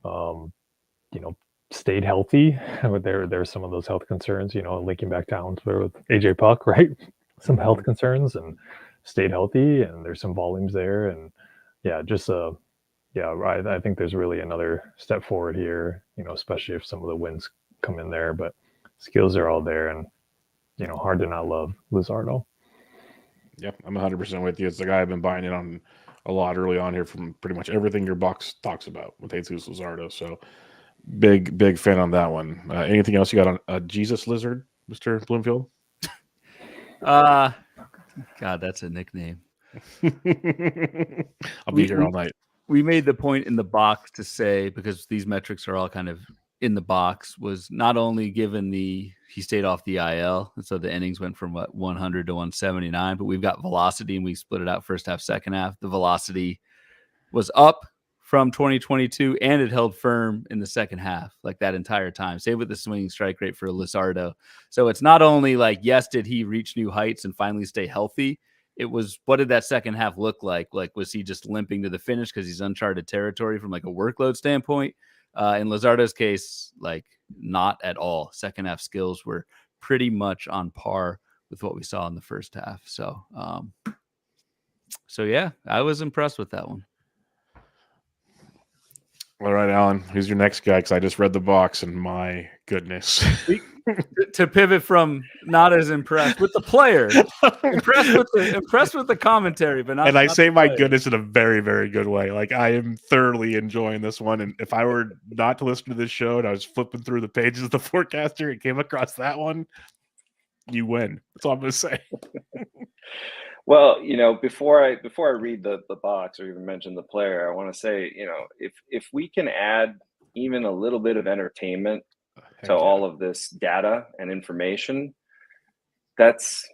D: um, you know, stayed healthy. But there's some of those health concerns, linking back down to with AJ Puck, right? Some health
A: Mhm.
D: concerns, and stayed healthy, and there's some volumes there, and yeah, just yeah, I think there's really another step forward here, especially if some of the wins come in there, but skills are all there, and hard to not love Luzardo.
A: Yep, I'm 100% with you. It's the guy I've been buying in on a lot early on here from pretty much everything your box talks about with Jesus Luzardo. So big fan on that one. Anything else you got on Jesus Lizard, Mr. Bloomfield?
B: God, that's a nickname.
A: I'll be here all night.
B: We made the point in the box to say, because these metrics are all kind of in the box, was not only given he stayed off the IL, and so the innings went from 100 to 179, but we've got velocity, and we split it out first half, second half. The velocity was up from 2022, and it held firm in the second half, like that entire time. Same with the swinging strike rate for Luzardo. So it's not only like, yes, did he reach new heights and finally stay healthy? It was, what did that second half look like? Like, was he just limping to the finish because he's uncharted territory from like a workload standpoint? In Luzardo's case, like not at all. Second half skills were pretty much on par with what we saw in the first half. So yeah, I was impressed with that one.
A: All right, Alan, who's your next guy? Because I just read the box, and my goodness.
B: To pivot from not as impressed with the player, impressed with the commentary, but not.
A: And I
B: not
A: say my
B: player.
A: goodness in a very, very good way. Like, I am thoroughly enjoying this one. And if I were not to listen to this show and I was flipping through the pages of the forecaster and came across that one, you win. That's all I'm going to say.
C: Well, before I read the box or even mention the player, I want to say, if we can add even a little bit of entertainment to all of this data and information, that's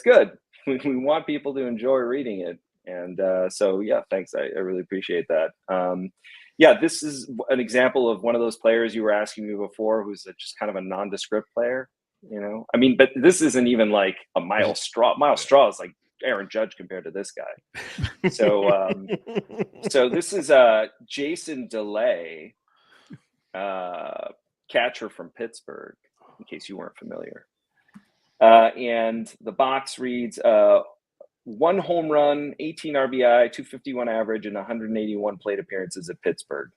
C: good. We want people to enjoy reading it, and so yeah, thanks. I really appreciate that. Yeah, this is an example of one of those players you were asking me before, who's just kind of a nondescript player. I mean, but this isn't even like a Miles Straw. Miles Straw is like Aaron Judge compared to this guy. So, so this is Jason DeLay, catcher from Pittsburgh, in case you weren't familiar. And the box reads 1 home run, 18 RBI, 251 average, and 181 plate appearances at Pittsburgh.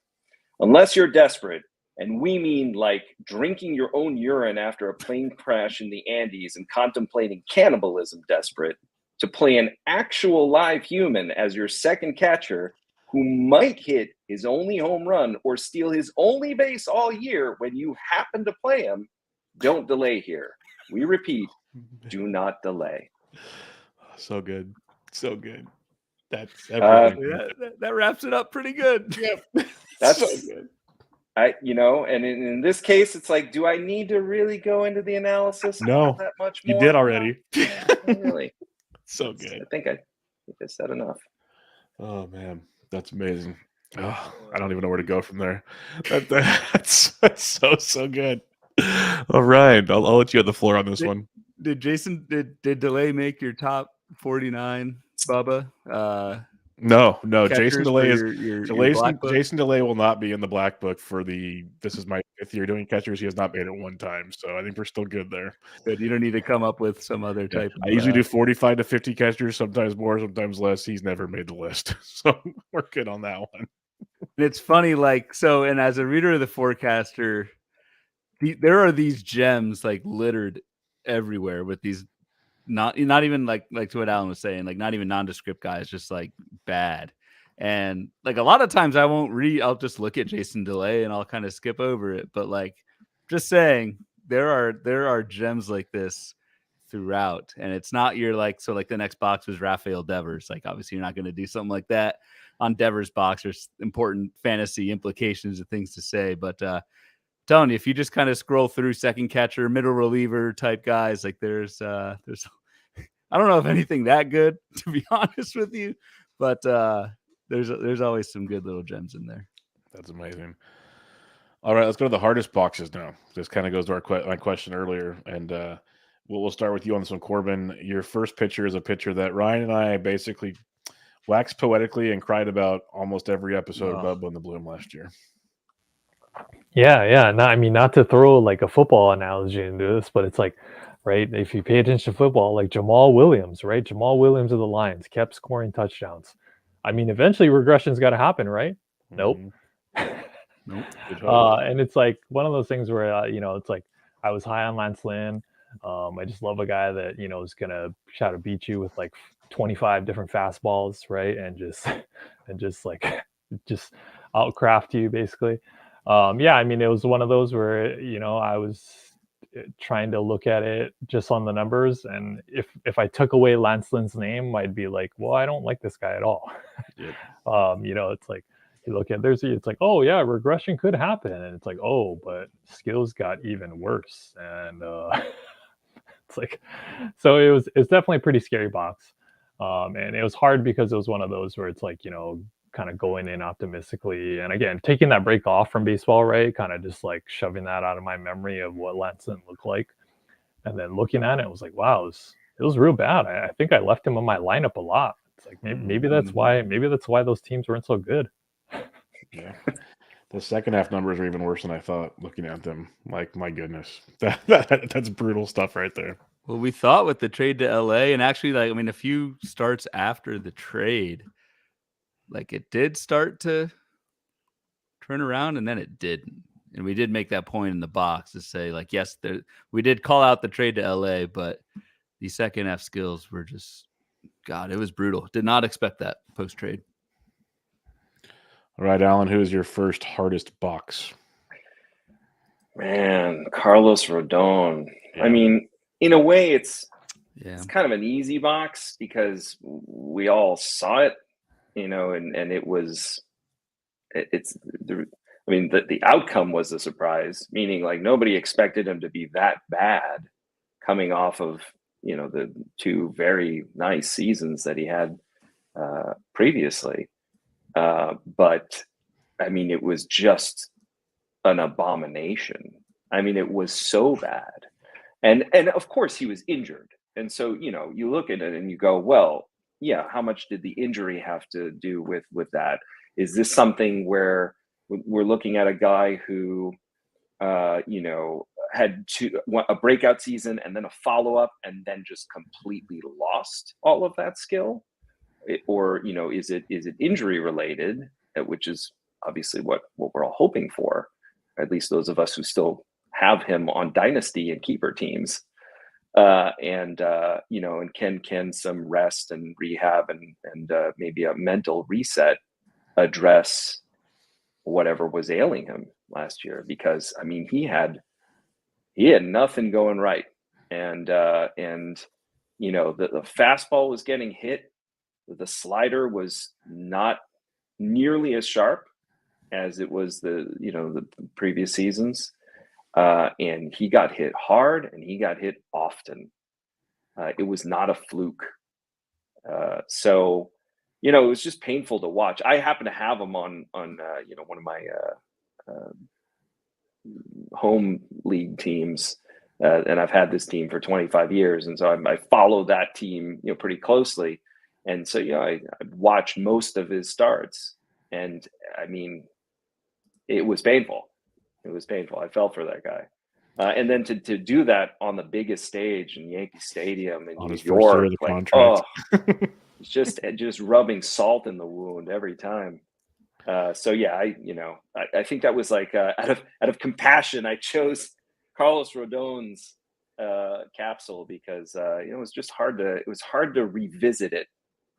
C: Unless you're desperate, and we mean like drinking your own urine after a plane crash in the Andes and contemplating cannibalism desperate, to play an actual live human as your second catcher who might hit his only home run or steal his only base all year when you happen to play him, don't delay here. We repeat, do not delay.
A: So good. So good. That's everything.
B: That wraps it up pretty good.
A: Yep.
C: That's
A: so good.
C: And in this case, it's like, do I need to really go into the analysis?
A: No,
C: that much
A: you
C: more?
A: did already.
C: Not really.
A: So good.
C: I think I said enough.
A: Oh man, that's amazing. Oh, I don't even know where to go from there. That's so good. All right, I'll let you have the floor on this one.
B: Did DeLay make your top 49, Bubba?
A: No. Jason DeLay is
B: your
A: Jason DeLay will not be in the black book for this is my 5th year doing catchers. He has not made it one time, so I think we're still good there.
B: Good. You don't need to come up with some other type.
A: I usually do 45 to 50 catchers, sometimes more, sometimes less. He's never made the list, so we're good on that one.
B: And it's funny, like, so, and as a reader of the forecaster, there are these gems like littered everywhere with these not even like to what Alan was saying, like not even nondescript guys, just like bad. And like a lot of times I won't read, I'll just look at Jason DeLay and I'll kind of skip over it. But like just saying, there are gems like this throughout. And it's not your like, so like the next box was Rafael Devers. Like obviously you're not going to do something like that on Devers box. There's important fantasy implications and things to say. But telling you, if you just kind of scroll through second catcher, middle reliever type guys, like there's I don't know if anything that good, to be honest with you, but there's always some good little gems in there.
A: That's amazing. All right, let's go to the hardest boxes now. This kind of goes to my question earlier, and we'll start with you on this one, Corbin. Your first picture is a picture that Ryan and I basically waxed poetically and cried about almost every episode of Bubba and the Bloom last year.
D: Yeah. No, I mean, not to throw like a football analogy into this, but it's like, right, if you pay attention to football, like Jamal Williams, right? Jamal Williams of the Lions kept scoring touchdowns. I mean, eventually regression's got to happen, right? Nope.
B: Nope.
D: And it's like one of those things where, it's like I was high on Lance Lynn. I just love a guy that, is going to try to beat you with like 25 different fastballs, right? And just like, just outcraft you basically. I mean, it was one of those where, I was trying to look at it just on the numbers. And if I took away Lance Lynn's name, I'd be like, well, I don't like this guy at all.
A: Yep.
D: It's like, you look at it's like, oh yeah, regression could happen, and it's like, oh, but skills got even worse, and it's like, so it's definitely a pretty scary box, and it was hard because it was one of those where it's like, kind of going in optimistically, and again, taking that break off from baseball, right, kind of just like shoving that out of my memory of what Lanson looked like, and then looking at it, it was like, wow, it was real bad. I think I left him in my lineup a lot. It's like maybe that's why those teams weren't so good.
A: Yeah, the second half numbers are even worse than I thought. Looking at them, like, my goodness, that's brutal stuff right there.
B: Well, we thought with the trade to LA, and actually, like, I mean, a few starts after the trade, like, it did start to turn around, and then it didn't. And we did make that point in the box to say, like, yes, we did call out the trade to LA, but the second half skills were just, God, it was brutal. Did not expect that post trade.
A: All right, Alan, who is your first hardest box?
C: Man, Carlos Rodon.
A: Yeah.
C: I mean, in a way, it's
B: Yeah.
C: it's kind of an easy box because we all saw it, and it was, the outcome was a surprise, meaning like nobody expected him to be that bad coming off of, the two very nice seasons that he had previously. But I mean, it was just an abomination. I mean, it was so bad. And of course he was injured. And so, you look at it and you go, well, yeah, how much did the injury have to do with that? Is this something where we're looking at a guy who, had a breakout season and then a follow-up and then just completely lost all of that skill? Or, is it injury related, which is obviously what we're all hoping for, at least those of us who still have him on dynasty and keeper teams. And can some rest and rehab and maybe a mental reset address whatever was ailing him last year? Because I mean, he had nothing going right, and the fastball was getting hit, the slider was not nearly as sharp as it was the previous seasons, and he got hit hard and he got hit often. It was not a fluke. So it was just painful to watch. I happen to have him on one of my home league teams, and I've had this team for 25 years, and so I follow that team pretty closely, and so I watched most of his starts, and I mean, it was painful. It was painful. I felt for that guy. And then to do that on the biggest stage in Yankee Stadium in New York, like, it's just rubbing salt in the wound every time. So yeah, I think that was like out of compassion, I chose Carlos Rodon's capsule because it was just hard to revisit it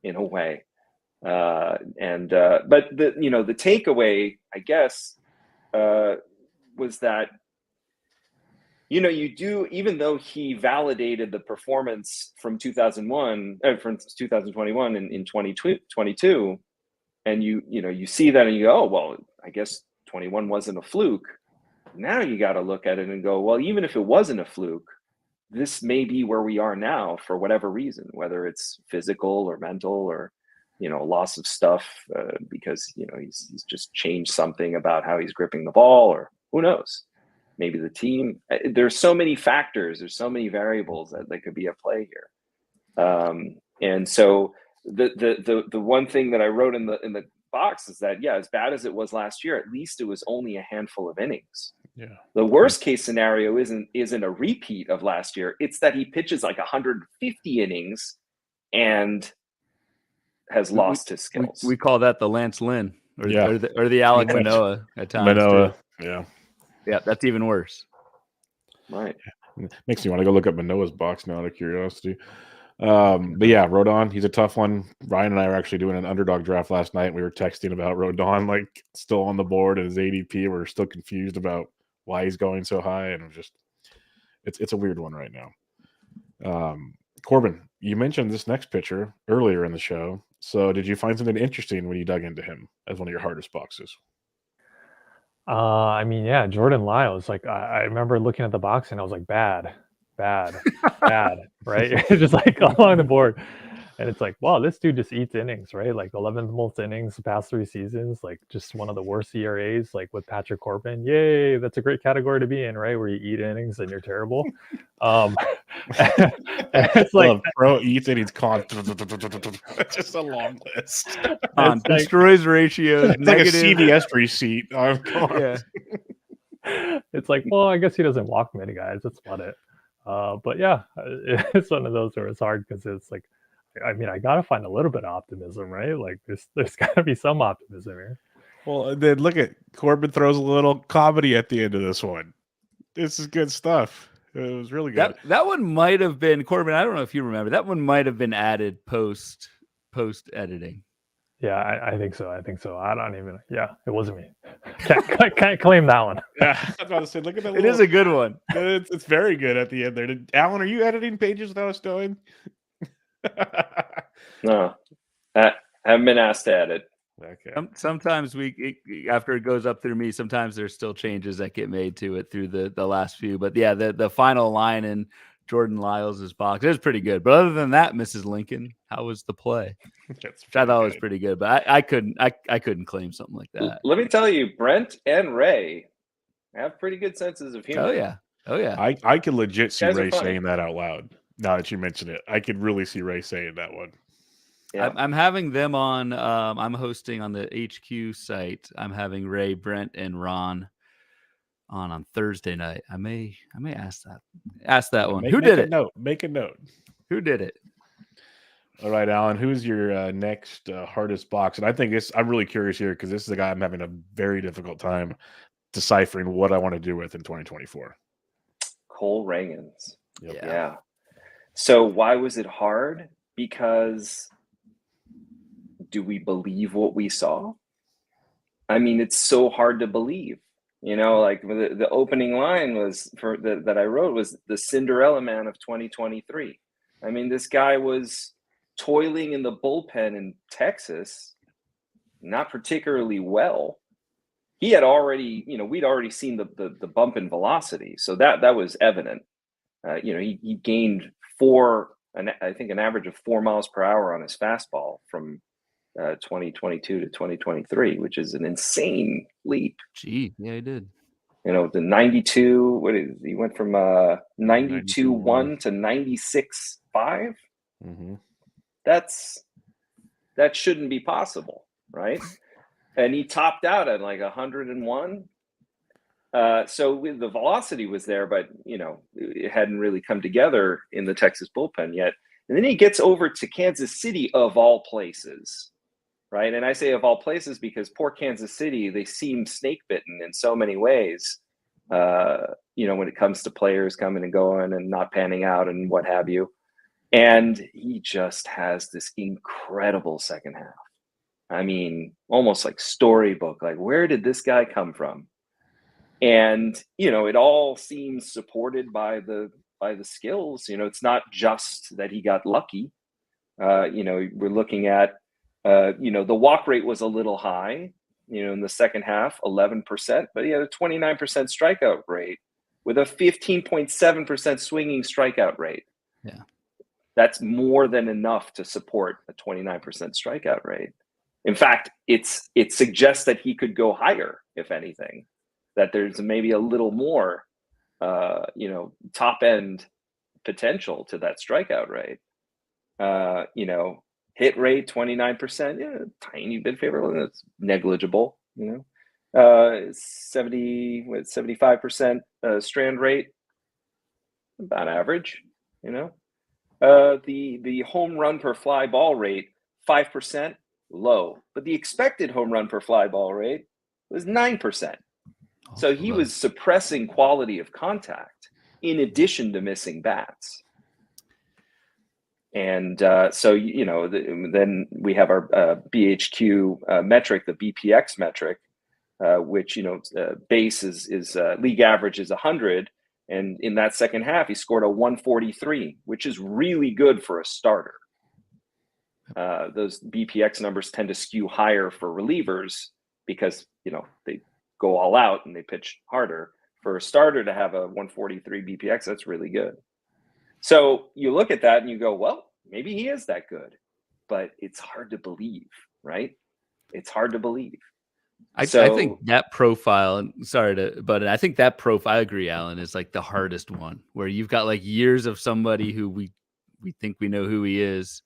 C: in a way. But the takeaway, I guess, was that you do, even though he validated the performance from 2021 in 2022, and you see that and you go, oh well, I guess 21 wasn't a fluke. Now you got to look at it and go, well, even if it wasn't a fluke, this may be where we are now for whatever reason, whether it's physical or mental or loss of stuff because, he's just changed something about how he's gripping the ball, or who knows, maybe the team. There's so many factors. There's so many variables that could be at play here. And so the one thing that I wrote in the box is that, as bad as it was last year, at least it was only a handful of innings.
A: Yeah.
C: The worst case scenario isn't a repeat of last year. It's that he pitches like 150 innings and has lost his skills.
B: We call that the Lance Lynn or
A: Yeah.
B: the Alec Manoah at times.
A: Manoah,
B: too. Yeah, that's even worse.
C: Right.
A: Makes me want to go look up Manoah's box now out of curiosity. But yeah, Rodon, he's a tough one. Ryan and I were actually doing an underdog draft last night. We were texting about Rodon, like still on the board and his ADP. We're still confused about why he's going so high, and it's a weird one right now. Corbin, you mentioned this next pitcher earlier in the show. So did you find something interesting when you dug into him as one of your hardest boxes?
D: Jordan Lyles. Like I remember looking at the box and I was like, bad, right? Just like along the board. And it's like, wow, this dude just eats innings, right? Like 11th most innings the past 3 seasons, like just one of the worst ERAs, like with Patrick Corbin. Yay, that's a great category to be in, right? Where you eat innings and you're terrible. It's like
A: pro eats innings con. That's just a long list.
B: Destroys ratios.
A: It's like a CVS receipt.
B: Yeah.
D: It's like, well, I guess he doesn't walk many guys. That's about it. But yeah, it's one of those where it's hard because it's like, I got to find a little bit of optimism, right? Like there's got to be some optimism here.
A: Well, then look at Corbin throws a little comedy at the end of this one. This is good stuff. It was really good.
B: That one might have been, Corbin, I don't know if you remember, that one might have been added post editing.
D: Yeah, I think so. I don't even. Yeah, it wasn't me. Can't claim that one.
A: Yeah, I was about to say, look at that.
B: It is a good one.
A: It's very good at the end there. Alan, are you editing pages without us knowing?
C: No, I haven't been asked to edit.
A: Okay.
B: Sometimes after it goes up through me, sometimes there's still changes that get made to it through the last few. But yeah, the final line in Jordan Lyles' box is pretty good. But other than that, Mrs. Lincoln, how was the play? Which I thought was pretty good, but I couldn't claim something like that.
C: Let me tell you, Brent and Ray have pretty good senses of humor.
B: Oh yeah.
A: I can legit see Ray saying that out loud. Now that you mention it, I could really see Ray saying that one.
B: Yeah. I'm having them on. I'm hosting on the HQ site. I'm having Ray, Brent, and Ron on Thursday night. I may ask that one. Who did it?
A: Make a note.
B: Who did it?
A: All right, Alan. Who's your next hardest box? And I think I'm really curious here because this is a guy I'm having a very difficult time deciphering what I want to do with in 2024.
C: Cole Ragans.
A: Yep.
C: Yeah. So why was it hard? Because do we believe what we saw? I mean, it's so hard to believe. Like the opening line was that I wrote was the Cinderella man of 2023. I mean, this guy was toiling in the bullpen in Texas, not particularly well. He had already, we'd already seen the bump in velocity, so that was evident. He gained I think an average of 4 miles per hour on his fastball from 2022 to 2023, which is an insane leap.
B: Gee, yeah, he did.
C: The 92, he went from 92.1 to 96.5.
A: Mm-hmm.
C: That shouldn't be possible, right? And he topped out at like 101. So the velocity was there, but it hadn't really come together in the Texas bullpen yet. And then he gets over to Kansas City, of all places, right? And I say of all places because poor Kansas City, they seem snake bitten in so many ways. When it comes to players coming and going and not panning out and what have you. And he just has this incredible second half. I mean, almost like storybook. Like, where did this guy come from? And it all seems supported by the skills. It's not just that he got lucky. We're looking at the walk rate was a little high, in the second half, 11%, but he had a 29% strikeout rate with a 15.7% swinging strikeout rate.
B: Yeah.
C: That's more than enough to support a 29% strikeout rate. In fact, it suggests that he could go higher, if anything, that there's maybe a little more, top end potential to that strikeout rate. Hit rate 29%, tiny bit favorable. That's negligible. 75% strand rate, about average. The home run per fly ball rate 5%, low, but the expected home run per fly ball rate was 9%. So he was suppressing quality of contact in addition to missing bats. And then we have our BHQ metric, the BPX metric, which base is league average is 100, and in that second half he scored a 143, which is really good for a starter. Those BPX numbers tend to skew higher for relievers because they go all out and they pitch harder. For a starter to have a 143 BPX, that's really good. So you look at that and you go, well, maybe he is that good, but it's hard to believe, right? It's hard to believe.
B: I think that profile, I think that profile, I agree, Alan, is like the hardest one, where you've got like years of somebody who we think we know who he is,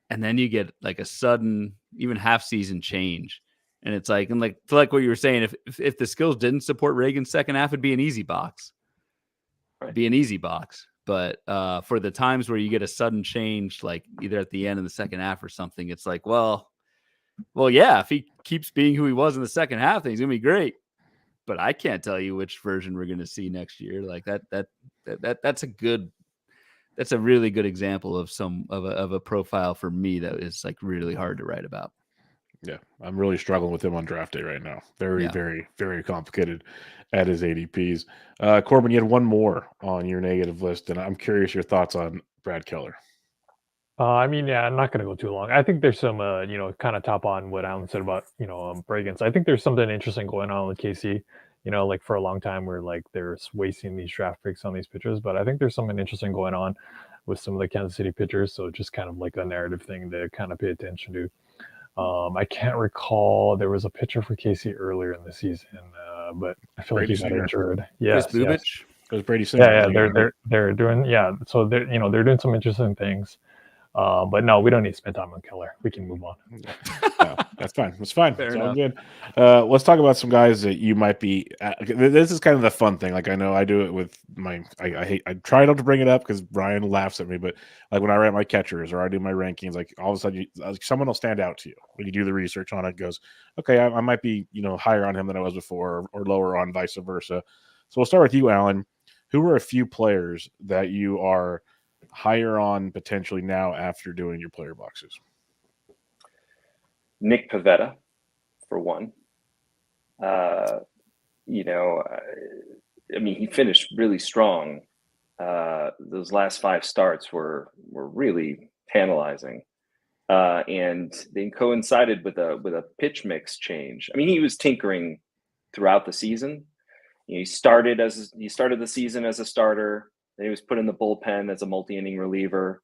B: and then you get like a sudden, even half season change. And it's like, like what you were saying, if the skills didn't support Ragans' second half, it'd be an easy box.
C: Right.
B: It'd be an easy box. But for the times where you get a sudden change, like either at the end of the second half or something, it's like, well, yeah, if he keeps being who he was in the second half, then he's gonna be great. But I can't tell you which version we're gonna see next year. Like that's a really good example of a profile for me that is like really hard to write about.
A: Yeah, I'm really struggling with him on draft day right now. Very, very, very complicated at his ADPs. Corbin, you had one more on your negative list, and I'm curious your thoughts on Brad Keller.
D: I'm not going to go too long. I think there's some, kind of top on what Alan said about, Ragans. I think there's something interesting going on with KC. Like for a long time, we're like they're wasting these draft picks on these pitchers, but I think there's something interesting going on with some of the Kansas City pitchers. So just kind of like a narrative thing to kind of pay attention to. I can't recall, there was a pitcher for KC earlier in the season, but I feel
A: Brady
D: like he got
A: Singer.
D: injured. Yes,
B: Bubich?
A: It was Brady Singer.
D: they're doing So they're doing some interesting things. But no, we don't need to spend time on Keller. We can move on.
A: No, that's fine. It's fine.
B: Fair
A: it's
B: enough.
A: all good. Let's talk about some guys that you might be. This is kind of the fun thing. Like I know I do it with my. I try not to bring it up because Brian laughs at me. But like when I write my catchers or I do my rankings, like all of a sudden someone will stand out to you when you do the research on it. Goes, okay, I might be higher on him than I was before, or lower on vice versa. So we'll start with you, Alan. Who are a few players that you are higher on potentially now after doing your player boxes?
C: Nick Pivetta, for one. He finished really strong. Those last 5 starts were really tantalizing, and they coincided with a pitch mix change. I mean, he was tinkering throughout the season. He started the season as a starter. Then he was put in the bullpen as a multi-inning reliever,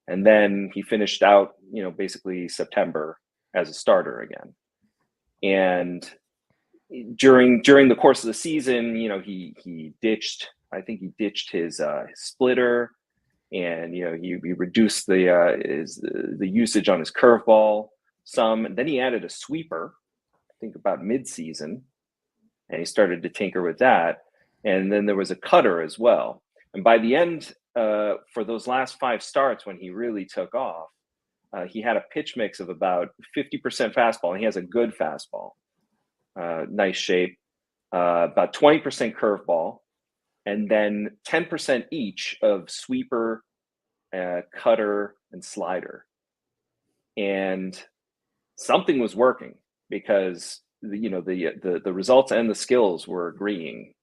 C: and then he finished out, basically September as a starter again. And during the course of the season, he ditched. I think he ditched his splitter, and he reduced the usage on his curveball some. And then he added a sweeper, I think about mid-season, and he started to tinker with that. And then there was a cutter as well. And by the end, for those last 5 starts, when he really took off, he had a pitch mix of about 50% fastball, and he has a good fastball, nice shape, about 20% curveball, and then 10% each of sweeper, cutter, and slider. And something was working because the results and the skills were agreeing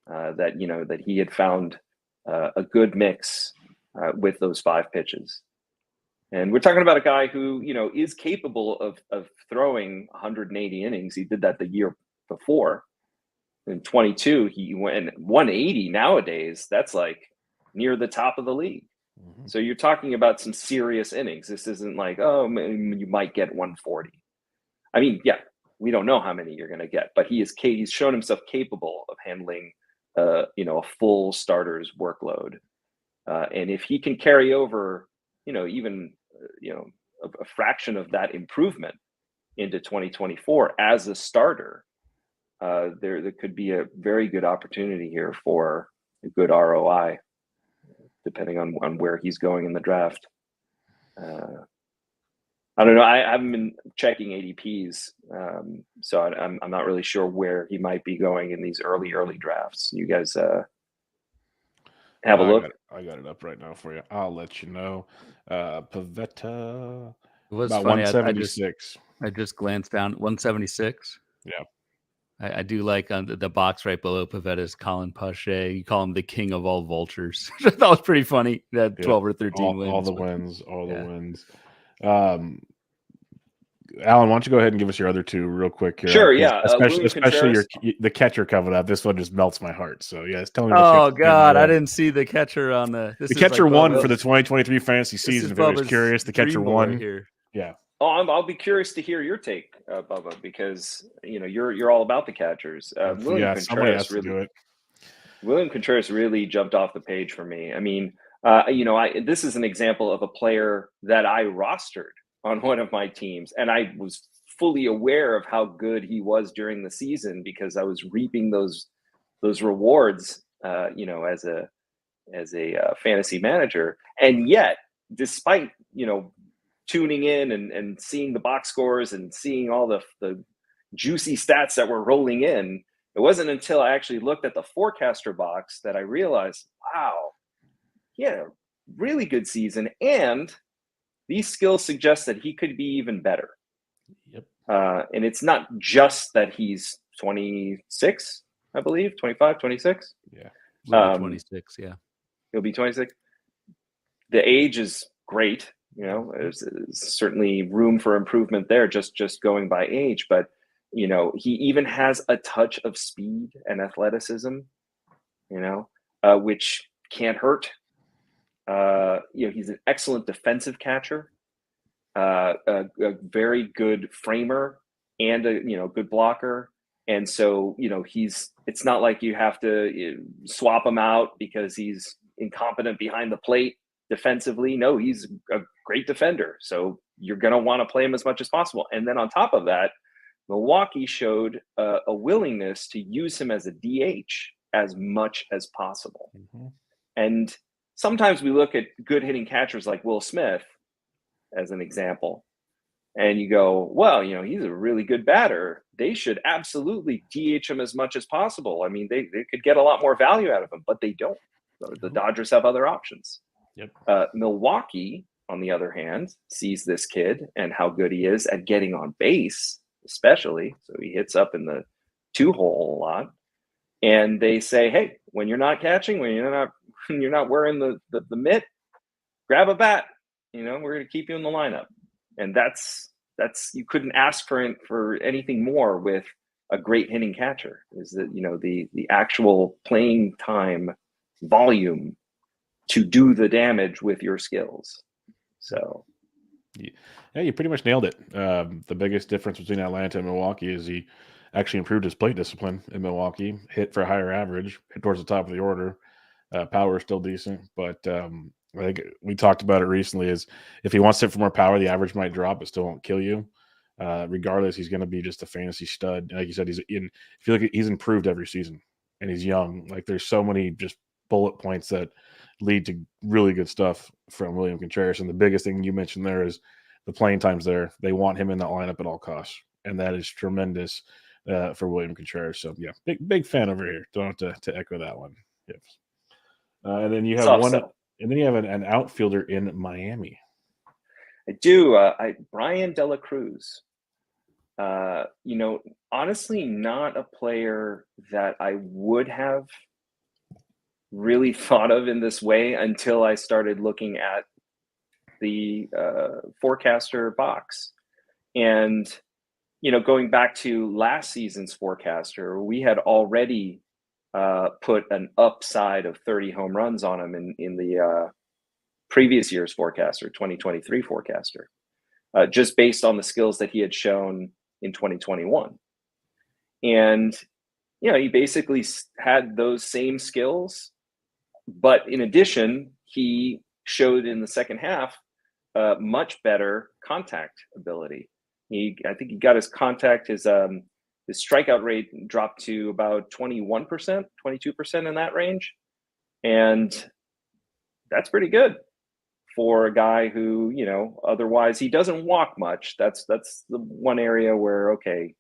C: that he had found a good mix with those 5 pitches. And we're talking about a guy who, is capable of throwing 180 innings. He did that the year before. In 22, he went 180 nowadays. That's like near the top of the league. So you're talking about some serious innings. This isn't like, oh, you might get 140. I mean, yeah, we don't know how many you're going to get, but he's shown himself capable of handling, a full starter's workload. And if he can carry over, even, a fraction of that improvement into 2024 as a starter, there could be a very good opportunity here for a good ROI, depending on where he's going in the draft. I don't know. I haven't been checking ADPs, so I'm not really sure where he might be going in these early drafts. You guys have a look.
A: I got it up right now for you. I'll let you know. Pavetta,
B: It was
A: about
B: funny.
A: 176.
B: I just glanced down 176.
A: Yeah.
B: I do like on the box right below Pavetta's Colin Pache. You call him the king of all vultures. I thought it was pretty funny. That 12 or 13 wins.
A: All the wins. Alan, why don't you go ahead and give us your other two real quick here?
C: Sure, yeah.
A: Especially the catcher coming up. This one just melts my heart. So, yes, tell me.
B: Oh, God. I didn't see the catcher on the...
A: The catcher won for the 2023 fantasy season. If I was curious, the catcher won.
B: Here.
A: Yeah.
C: Oh, I'll be curious to hear your take, Bubba, because you're all about the catchers. William Contreras really jumped off the page for me. I mean, this is an example of a player that I rostered on one of my teams, and I was fully aware of how good he was during the season because I was reaping those rewards, as a fantasy manager. And yet, despite tuning in and seeing the box scores and seeing all the juicy stats that were rolling in, it wasn't until I actually looked at the forecaster box that I realized, wow, yeah, really good season, and these skills suggest that he could be even better.
A: Yep.
C: And it's not just that he's 26, I believe, 25, 26.
A: Yeah.
B: 26, yeah.
C: He'll be 26. The age is great. There's certainly room for improvement there, just going by age. But, he even has a touch of speed and athleticism, which can't hurt. He's an excellent defensive catcher, a very good framer, and a good blocker. And so it's not like you have to swap him out because he's incompetent behind the plate defensively. No, he's a great defender, so you're going to want to play him as much as possible. And then on top of that, Milwaukee showed a willingness to use him as a DH as much as possible. And sometimes we look at good hitting catchers like Will Smith as an example, and you go, well, he's a really good batter. They should absolutely DH him as much as possible. I mean, they could get a lot more value out of him, but they don't. The Dodgers have other options.
A: Yep.
C: Milwaukee, on the other hand, sees this kid and how good he is at getting on base, especially. So he hits up in the 2-hole a lot. And they say, hey, when you're not catching, when you're not wearing the mitt, grab a bat. We're going to keep you in the lineup. And that's you couldn't ask for anything more with a great hitting catcher. Is that the actual playing time volume to do the damage with your skills. So,
A: yeah, you pretty much nailed it. The biggest difference between Atlanta and Milwaukee is he actually improved his plate discipline in Milwaukee, hit for a higher average, hit towards the top of the order. Power is still decent, but I think we talked about it recently is if he wants to hit for more power, the average might drop, but still won't kill you. Regardless, he's going to be just a fantasy stud. Like you said, he's improved every season, and he's young. Like there's so many just bullet points that lead to really good stuff from William Contreras. And the biggest thing you mentioned there is the playing times there. They want him in that lineup at all costs, and that is tremendous for William Contreras. So yeah, big fan over here. Don't have to echo that one. Yes. And then you have and then you have an outfielder in Miami.
C: I do. Brian De La Cruz. Honestly, not a player that I would have really thought of in this way until I started looking at the forecaster box. And, going back to last season's forecaster, we had already put an upside of 30 home runs on him in the previous year's forecaster, 2023 forecaster, just based on the skills that he had shown in 2021. And, he basically had those same skills, but in addition, he showed in the second half much better contact ability. I think he got his strikeout rate dropped to about 21%, 22% in that range. And that's pretty good for a guy who, otherwise he doesn't walk much. That's the one area where, okay,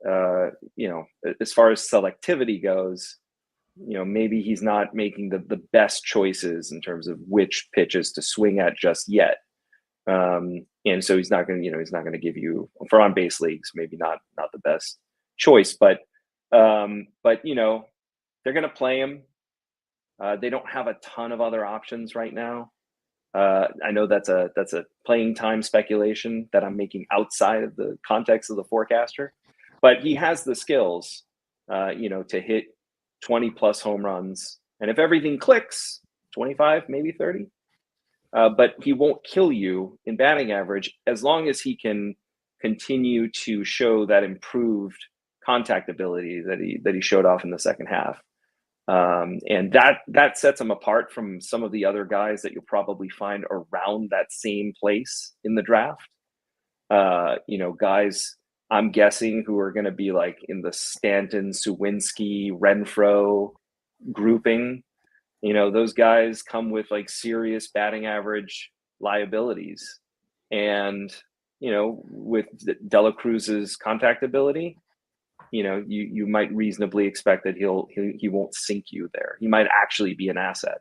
C: as far as selectivity goes, maybe he's not making the best choices in terms of which pitches to swing at just yet. And so he's not going to give you, for on base leagues, maybe not the best choice, but they're going to play him. They don't have a ton of other options right now. I know that's a playing time speculation that I'm making outside of the context of the forecaster, but he has the skills, to hit 20 plus home runs. And if everything clicks, 25, maybe 30. But he won't kill you in batting average as long as he can continue to show that improved contact ability that he showed off in the second half. And that sets him apart from some of the other guys that you'll probably find around that same place in the draft. Guys, I'm guessing, who are going to be like in the Stanton, Suwinski, Renfroe grouping. Those guys come with like serious batting average liabilities. And, with Dela Cruz's contact ability, you might reasonably expect that he won't sink you there. He might actually be an asset.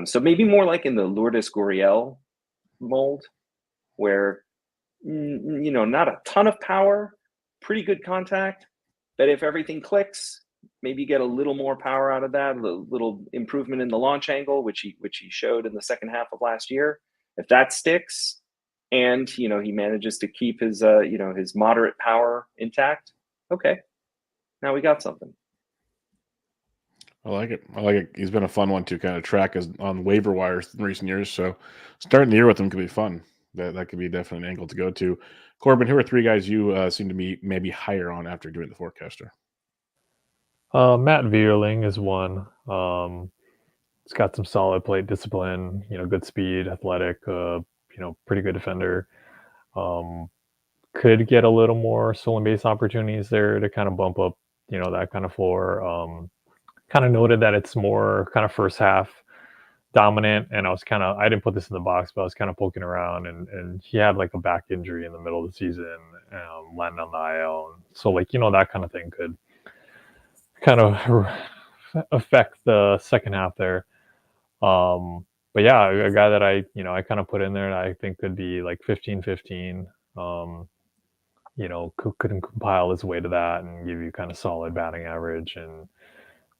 C: So maybe more like in the Lourdes Gurriel mold, where, not a ton of power, pretty good contact, but if everything clicks, maybe get a little more power out of that, a little improvement in the launch angle, which he showed in the second half of last year. If that sticks, and he manages to keep his his moderate power intact, okay, now we got something.
A: I like it. He's been a fun one to kind of track on waiver wires in recent years. So starting the year with him could be fun. That could be definitely an angle to go to. Corbin, who are three guys you seem to be maybe higher on after doing the forecaster?
D: Matt Vierling is one. He's got some solid plate discipline, good speed, athletic, pretty good defender. Could get a little more stolen base opportunities there to kind of bump up, that kind of floor. Kind of noted that it's more kind of first half dominant, and I didn't put this in the box, but I was kind of poking around, and he had like a back injury in the middle of the season, landing on the IL. So that kind of thing could kind of affect the second half there. But yeah, a guy that I kind of put in there that I think could be like 15-15, could compile his way to that and give you kind of solid batting average and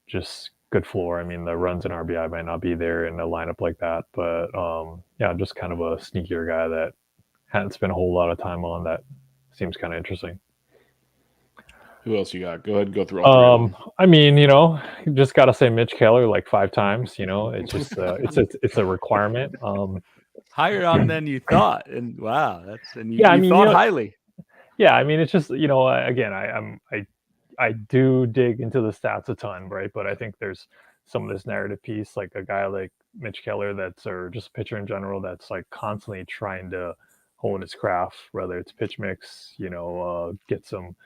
D: just good floor. I mean, the runs and RBI might not be there in a lineup like that, but just kind of a sneakier guy that hadn't spent a whole lot of time on that seems kind of interesting.
A: Who else you got? Go ahead and go through all three of them.
D: I mean, you just got to say Mitch Keller like 5 times. It's just it's a requirement.
B: Higher on than you thought, and wow, you thought highly.
D: Yeah, I mean, it's just again, I do dig into the stats a ton, right? But I think there's some of this narrative piece, like a guy like Mitch Keller or just a pitcher in general that's like constantly trying to hone his craft, whether it's pitch mix, get some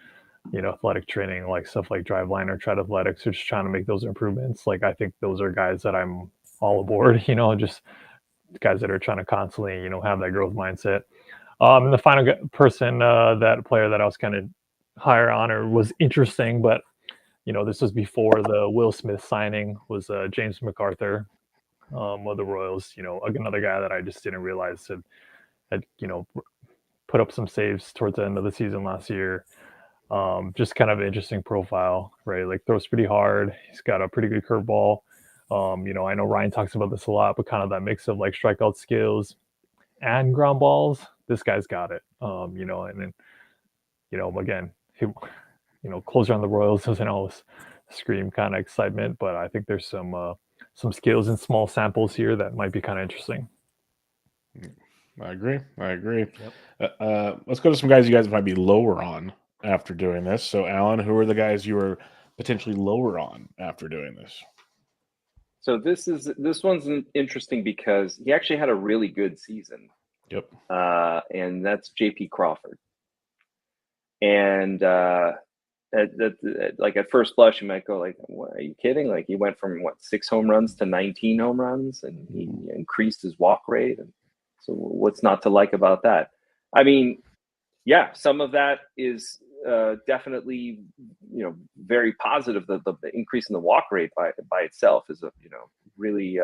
D: athletic training, like stuff like drive line or tread athletics, or just trying to make those improvements. Like I think those are guys that I'm all aboard, just guys that are trying to constantly, have that growth mindset. And the final player that I was kind of higher on or was interesting, but this was before the Will Smith signing, was James MacArthur of the Royals. Another guy that I just didn't realize had put up some saves towards the end of the season last year. Just kind of an interesting profile, right? Like throws pretty hard. He's got a pretty good curveball. I know Ryan talks about this a lot, but kind of that mix of like strikeout skills and ground balls. This guy's got it. And then, again, he, closer on the Royals doesn't always scream kind of excitement, but I think there's some skills in small samples here that might be kind of interesting.
A: I agree.
B: Yep.
A: Let's go to some guys you guys might be lower on after doing this. So, Alan, who are the guys you were potentially lower on after doing this?
C: So this one's interesting because he actually had a really good season.
A: Yep.
C: And that's JP Crawford. And like at first blush, you might go like, what, are you kidding? Like he went from 6 home runs to 19 home runs, and he increased his walk rate. And so what's not to like about that? I mean, yeah, some of that is definitely, very positive. The increase in the walk rate by itself is a, really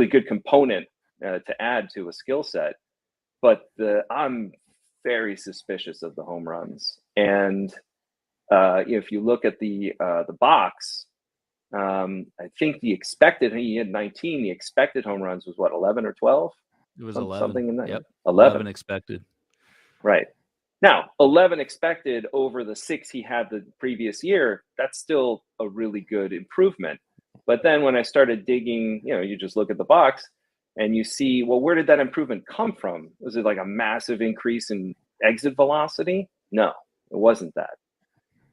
C: good component to add to a skill set. But I'm very suspicious of the home runs. And if you look at the box, I think he had 19. The expected home runs was what, 11 or 12?
B: It was
C: 11.
B: 11.
C: Something in that.
B: Yep.
C: 11
B: expected.
C: Right. Now, 11 expected over the 6 he had the previous year, that's still a really good improvement. But then when I started digging, you just look at the box and you see, well, where did that improvement come from? Was it like a massive increase in exit velocity? No, it wasn't that.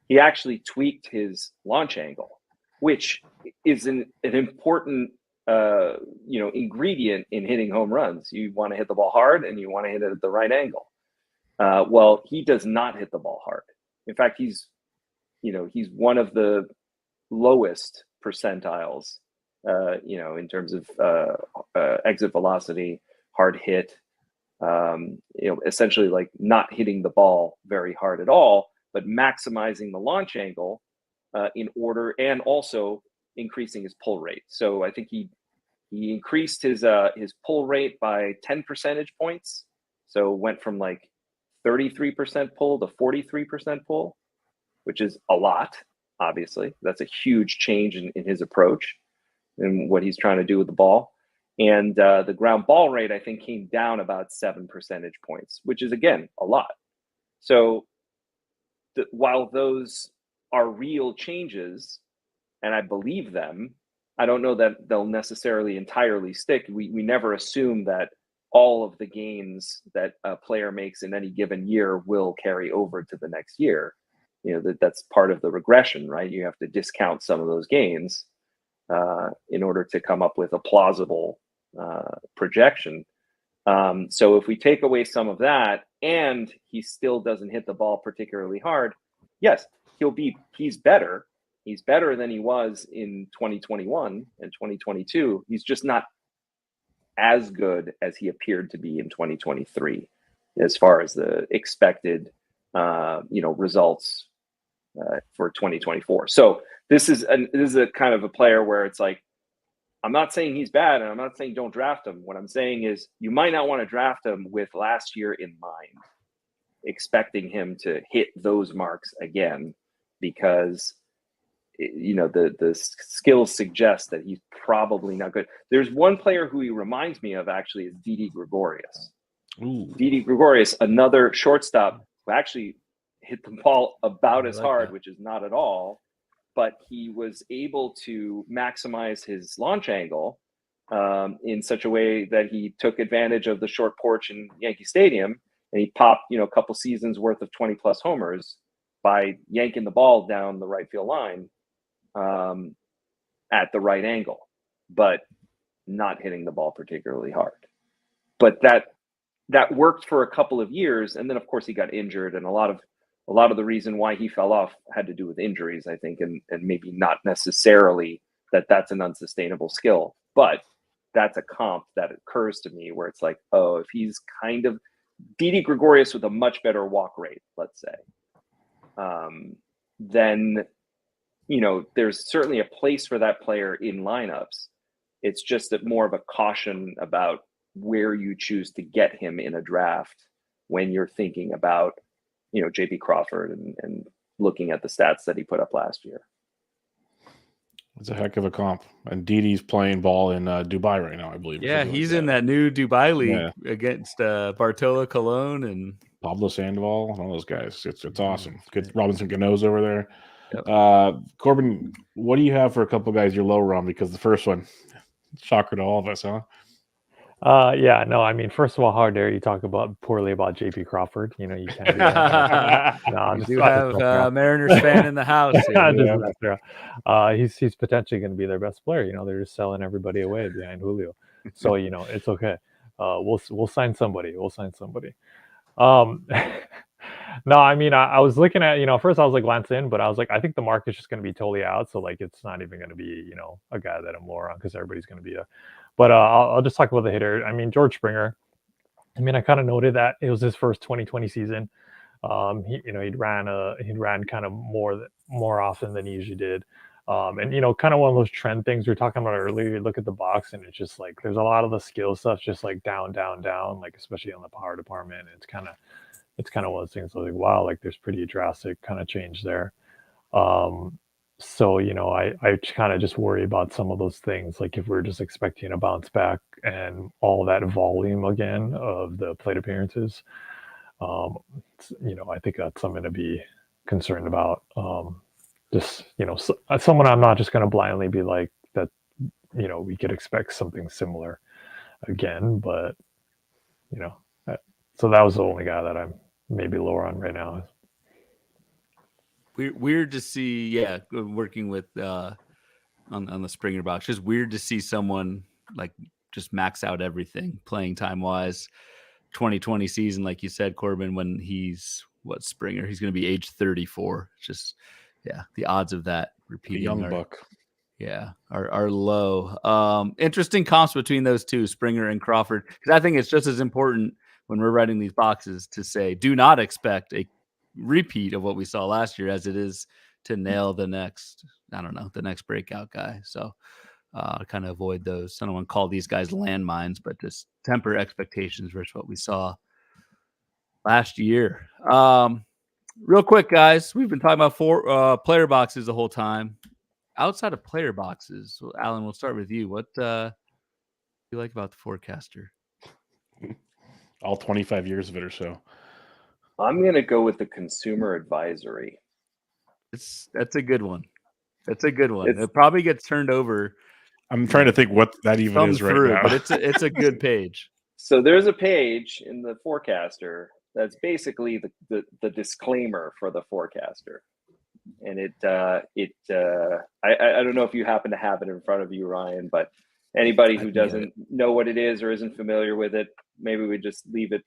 C: He actually tweaked his launch angle, which is an important ingredient in hitting home runs. You want to hit the ball hard and you want to hit it at the right angle. Well, he does not hit the ball hard. In fact, he's one of the lowest percentiles, in terms of exit velocity, hard hit, essentially like not hitting the ball very hard at all, but maximizing the launch angle in order, and also increasing his pull rate. So I think he increased his pull rate by 10 percentage points. So went from like 33% pull to 43% pull, which is a lot. Obviously, that's a huge change in his approach and what he's trying to do with the ball. And the ground ball rate, I think, came down about 7 percentage points, which is, again, a lot. So while those are real changes, and I believe them, I don't know that they'll necessarily entirely stick. We never assume that all of the gains that a player makes in any given year will carry over to the next year. That's part of the regression, right? You have to discount some of those gains in order to come up with a plausible projection. So if we take away some of that and he still doesn't hit the ball particularly hard, yes, he's better. He's better than he was in 2021 and 2022. He's just not as good as he appeared to be in 2023 as far as the expected results for 2024. So this is a kind of a player where it's like, I'm not saying he's bad and I'm not saying don't draft him. What I'm saying is you might not want to draft him with last year in mind, expecting him to hit those marks again, because the skills suggest that he's probably not good. There's one player who he reminds me of, actually, is Didi Gregorius.
A: Ooh.
C: Didi Gregorius, another shortstop who actually hit the ball about as hard, which is not at all, but he was able to maximize his launch angle in such a way that he took advantage of the short porch in Yankee Stadium, and he popped, a couple seasons worth of 20 plus homers by yanking the ball down the right field line at the right angle, but not hitting the ball particularly hard. But that worked for a couple of years, and then of course he got injured, and a lot of the reason why he fell off had to do with injuries, I think, and maybe not necessarily that's an unsustainable skill, but that's a comp that occurs to me where it's like, oh, if he's kind of Didi Gregorius with a much better walk rate, let's say, then there's certainly a place for that player in lineups. It's just that more of a caution about where you choose to get him in a draft when you're thinking about, JP Crawford and looking at the stats that he put up last year.
A: It's a heck of a comp. And Didi's playing ball in Dubai right now, I believe.
B: Yeah, he's in that new Dubai league against Bartolo Colon and
A: Pablo Sandoval and all those guys. It's awesome. Good Robinson Cano's over there.
B: Yep.
A: Corbin, what do you have for a couple guys you're lower on? Because the first one, shocker to all of us, huh?
D: Yeah, no, I mean, first of all, how dare you talk poorly about JP Crawford? You know, you can't do that. No,
B: We
D: just
B: do
D: just
B: have
D: messing around.
B: a Mariners fan in the house here.
D: Just
A: Yeah.
D: messing around. He's potentially going to be their best player. You know, they're just selling everybody away behind Julio, so you know it's okay. We'll sign somebody. We'll sign somebody. Um, no, I mean, I was looking at, you know, first I was like glancing, but I was like, I think the market's just going to be totally out. So like, it's not even going to be, you know, a guy that I'm lower on because everybody's going to be a. But I'll just talk about the hitter. I mean, George Springer. I mean, I kind of noted that it was his first 2020 season. You know, he'd ran kind of more often than he usually did. And you know, kind of one of those trend things we were talking about earlier. You look at the box, and it's just like there's a lot of the skill stuff just like down, down, down, like especially on the power department. It's kind of one of those things like, wow, like there's pretty drastic kind of change there. So, you know, I kind of just worry about some of those things, like if we're just expecting a bounce back and all that volume again of the plate appearances, you know, I think that's something to be concerned about. Just, you know, someone I'm not just going to blindly be like that, you know, we could expect something similar again, but, you know, so that was the only guy that I'm maybe lower on right now.
B: Weird to see, yeah, working with on the Springer box. Just weird to see someone like just max out everything playing time wise. 2020 season, like you said, Corbin, when he's Springer, he's going to be age 34. Just yeah, the odds of that repeating,
A: young buck.
B: Yeah, are low. Interesting comps between those two, Springer and Crawford, because I think it's just as important when we're writing these boxes to say do not expect a repeat of what we saw last year as it is to nail the next, I don't know, the next breakout guy. So kind of avoid those. I don't want to call these guys landmines, but just temper expectations versus what we saw last year. Real quick, guys, we've been talking about player boxes the whole time. Outside of player boxes, Alan, we'll start with you. What do you like about the forecaster?
A: All 25 years of it or so.
C: I'm going to go with the consumer advisory.
B: That's a good one. That's a good one. It probably gets turned over.
A: I'm trying to think what that even is right now.
B: But it's a good page.
C: So there's a page in the forecaster that's basically the disclaimer for the forecaster. And I don't know if you happen to have it in front of you, Ryan, but anybody who doesn't know what it is or isn't familiar with it, maybe we just leave it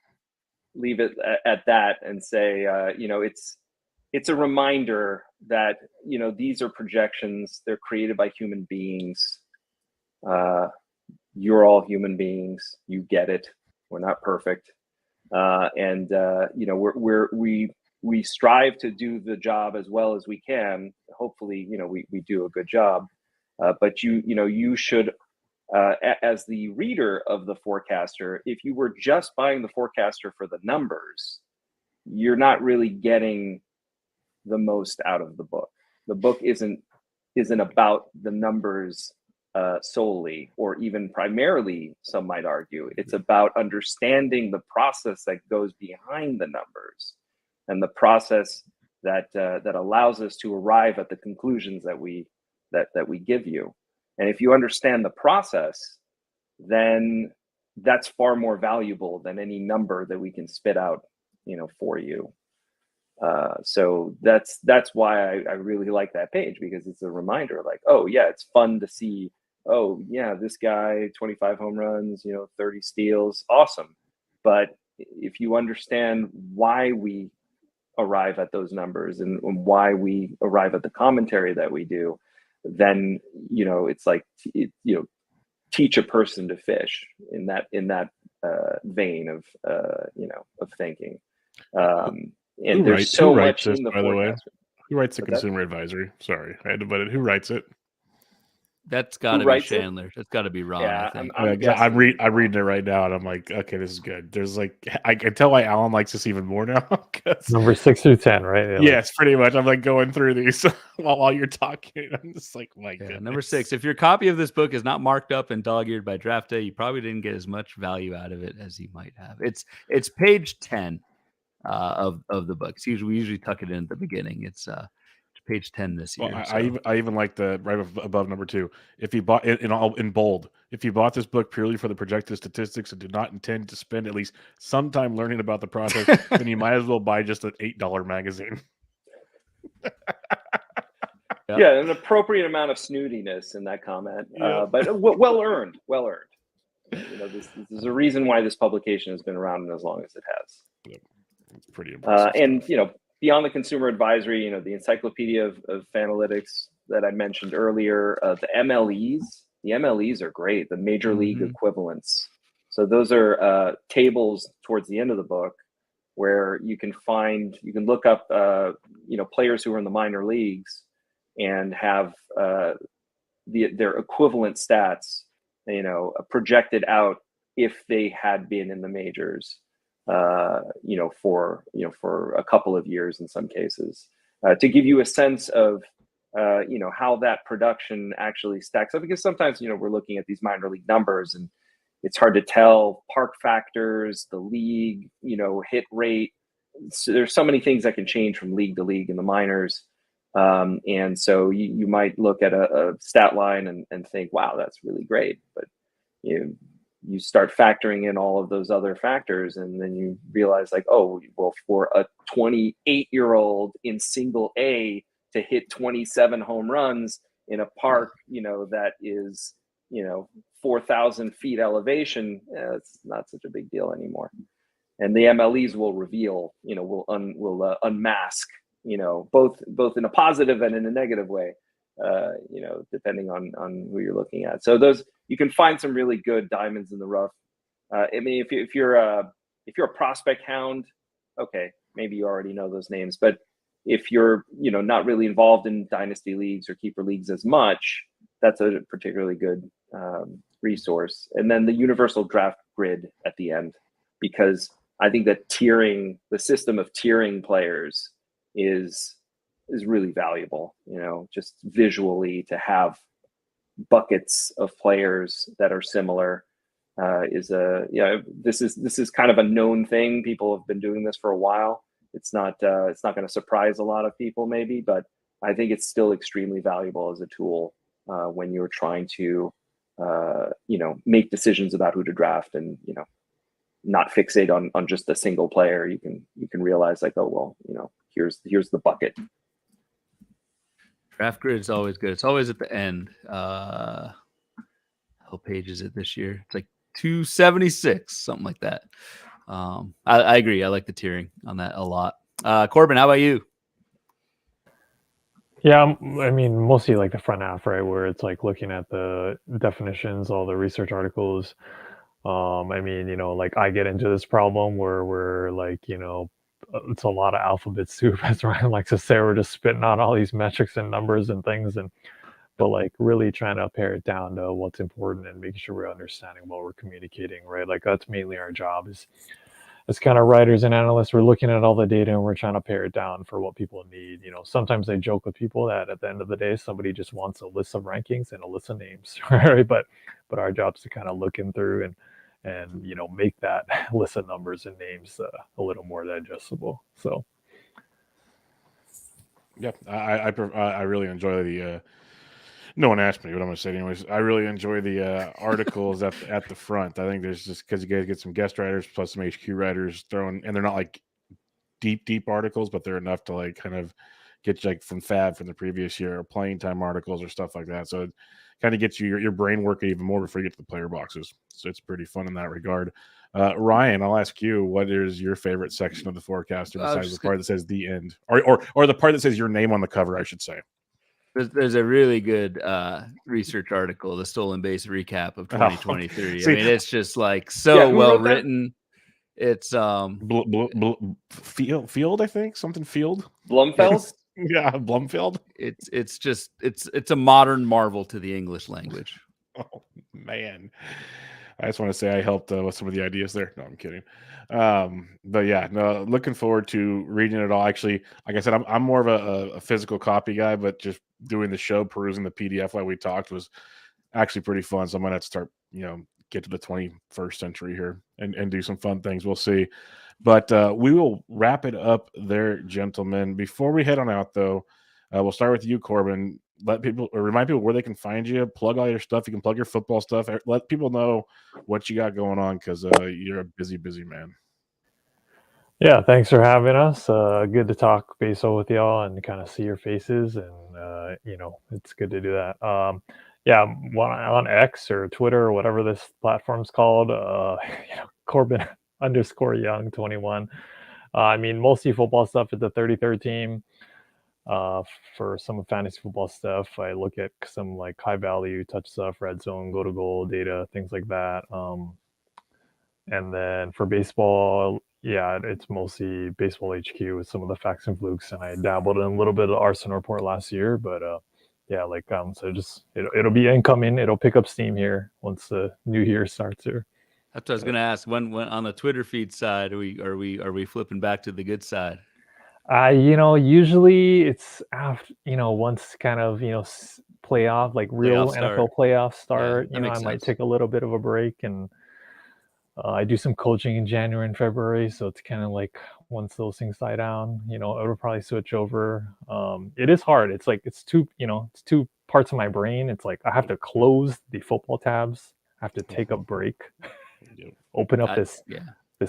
C: at that and say, you know, it's a reminder that, you know, these are projections. They're created by human beings. You're all human beings. You get it. We're not perfect. And you know, we strive to do the job as well as we can. Hopefully, you know, we do a good job. But you should, as the reader of the forecaster, if you were just buying the forecaster for the numbers, you're not really getting the most out of the book. The book isn't about the numbers solely, or even primarily, some might argue. It's about understanding the process that goes behind the numbers and the process that allows us to arrive at the conclusions that we give you. And if you understand the process, then that's far more valuable than any number that we can spit out, you know, for you. So that's why I really like that page, because it's a reminder, like, oh yeah, it's fun to see, oh yeah, this guy, 25 home runs, you know, 30 steals, awesome. But if you understand why we arrive at those numbers and why we arrive at the commentary that we do, then, you know, it's like, you know, teach a person to fish in that vein of, you know, of thinking. And there's so much in the forecast.
A: Who writes the consumer advisory? Sorry, I had to put it. Who writes it?
B: That's got to be Chandler. That's got to be Ron.
C: Yeah,
B: I think.
A: I'm reading it right now, and I'm like, okay, this is good. There's like, I can tell why Alan likes this even more now.
D: Number 6 through 10, right?
A: Yes, pretty much. I'm like going through these while you're talking. I'm just like, my goodness.
B: Number 6. If your copy of this book is not marked up and dog-eared by draft day, you probably didn't get as much value out of it as you might have. It's page 10 of the book. We usually tuck it in at the beginning. It's page 10 this year.
A: Well, I even like the right above number 2. If you bought it in bold, if you bought this book purely for the projected statistics and do not intend to spend at least some time learning about the process, then you might as well buy just an $8 magazine.
C: Yeah, an appropriate amount of snootiness in that comment, but well earned. There's a reason why this publication has been around as long as it has.
A: It's pretty impressive.
C: And beyond the consumer advisory, the encyclopedia of Fanalytics that I mentioned earlier, the MLEs are great. The major league equivalents. So those are tables towards the end of the book where you can look up players who are in the minor leagues and have their equivalent stats, projected out if they had been in the majors, for a couple of years in some cases, to give you a sense of, how that production actually stacks up. Because sometimes, we're looking at these minor league numbers and it's hard to tell park factors, the league, hit rate. So there's so many things that can change from league to league in the minors. And so you might look at a stat line and think, wow, that's really great. But you start factoring in all of those other factors, and then you realize like, oh, well, for a 28-year-old in single A to hit 27 home runs in a park, that is, 4,000 feet elevation, it's not such a big deal anymore. And the MLEs will reveal, will unmask, both in a positive and in a negative way, depending on who you're looking at. So you can find some really good diamonds in the rough. I mean, if you're a prospect hound, okay, maybe you already know those names. But if you're not really involved in dynasty leagues or keeper leagues as much, that's a particularly good resource. And then the universal draft grid at the end, because I think that the system of tiering players is really valuable, just visually to have buckets of players that are similar this is kind of a known thing. People have been doing this for a while. It's not going to surprise a lot of people maybe, but I think it's still extremely valuable as a tool when you're trying to make decisions about who to draft and not fixate on just a single player. You can realize like, oh well, here's the bucket.
B: Draft grid is always good. It's always at the end. How page is it this year? It's like 276, something like that. I agree. I like the tiering on that a lot. Corbin, how about you?
D: Yeah, I mean, mostly like the front half, right, where it's like looking at the definitions, all the research articles. I mean, like I get into this problem where we're like, it's a lot of alphabet soup, as Ryan likes to say. We're just spitting out all these metrics and numbers and things, but like really trying to pare it down to what's important and making sure we're understanding what we're communicating, right? Like that's mainly our job as kind of writers and analysts. We're looking at all the data and we're trying to pare it down for what people need. Sometimes I joke with people that at the end of the day, somebody just wants a list of rankings and a list of names, right? But our job is to kind of look in through and make that list of numbers and names a little more digestible. So
A: yeah, I really enjoy the no one asked me what I'm going to say anyways. I really enjoy the articles at the front. I think there's just because you guys get some guest writers plus some HQ writers thrown, and they're not like deep articles, but they're enough to like kind of get you like from Fab from the previous year or playing time articles or stuff like that. So it kind of gets you your brain working even more before you get to the player boxes. So it's pretty fun in that regard. Ryan, I'll ask you, what is your favorite section of the forecaster besides the part that says the end, or the part that says your name on the cover, I should say?
B: There's a really good research article, the Stolen Base Recap of 2023.
A: See,
B: I mean, it's just like so well written. It's
A: Field, I think, something Field.
C: Blumfeld.
A: Yeah, Blumfeld.
B: It's a modern marvel to the English language.
A: Oh man, I just want to say I helped with some of the ideas there. No, I'm kidding. But yeah, no, looking forward to reading it all. Actually, like I said, I'm more of a physical copy guy, but just doing the show, perusing the PDF while we talked was actually pretty fun. So I'm gonna have to start, get to the 21st century here and do some fun things. We'll see. But we will wrap it up there, gentlemen. Before we head on out, though, We'll start with you, Corbin. Let people or remind people where they can find you. Plug all your stuff. You can plug your football stuff. Let people know what you got going on because you're a busy, busy man.
D: Yeah, thanks for having us. Good to talk baseball with y'all and kind of see your faces, and it's good to do that. On X or Twitter or whatever this platform's called, Corbin _Young 21. Mostly football stuff at the 33rd team. For some fantasy football stuff, I look at some like high value touch stuff, red zone, go to goal data, things like that. And then for baseball, it's mostly Baseball HQ with some of the facts and flukes, and I dabbled in a little bit of Arsenal Report last year, but so just it'll be incoming. It'll pick up steam here once the new year starts here.
B: That's what I was going to ask. When on the Twitter feed side, are we flipping back to the good side?
D: Usually it's after once kind of playoff like real NFL playoffs start. I might take a little bit of a break, and I do some coaching in January and February, so it's kind of like once those things die down, it'll probably switch over. It is hard. It's like it's two parts of my brain. It's like I have to close the football tabs. I have to take a break, open up this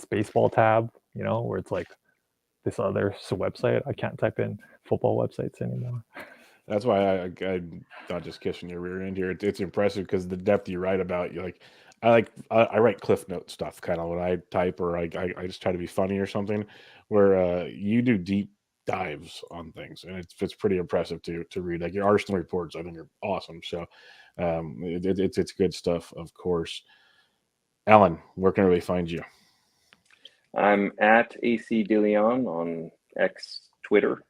D: baseball tab, where it's like this other website. I can't type in football websites anymore.
A: That's why I'm not just kissing your rear end here. It's impressive because the depth you write about. I write cliff note stuff kind of when I type, or I just try to be funny or something, where you do deep dives on things, and it's pretty impressive to read. Like your Arsenal reports, I think are awesome. So it's good stuff, of course. Alan, where can we find you?
C: I'm at AC De Leon on X Twitter.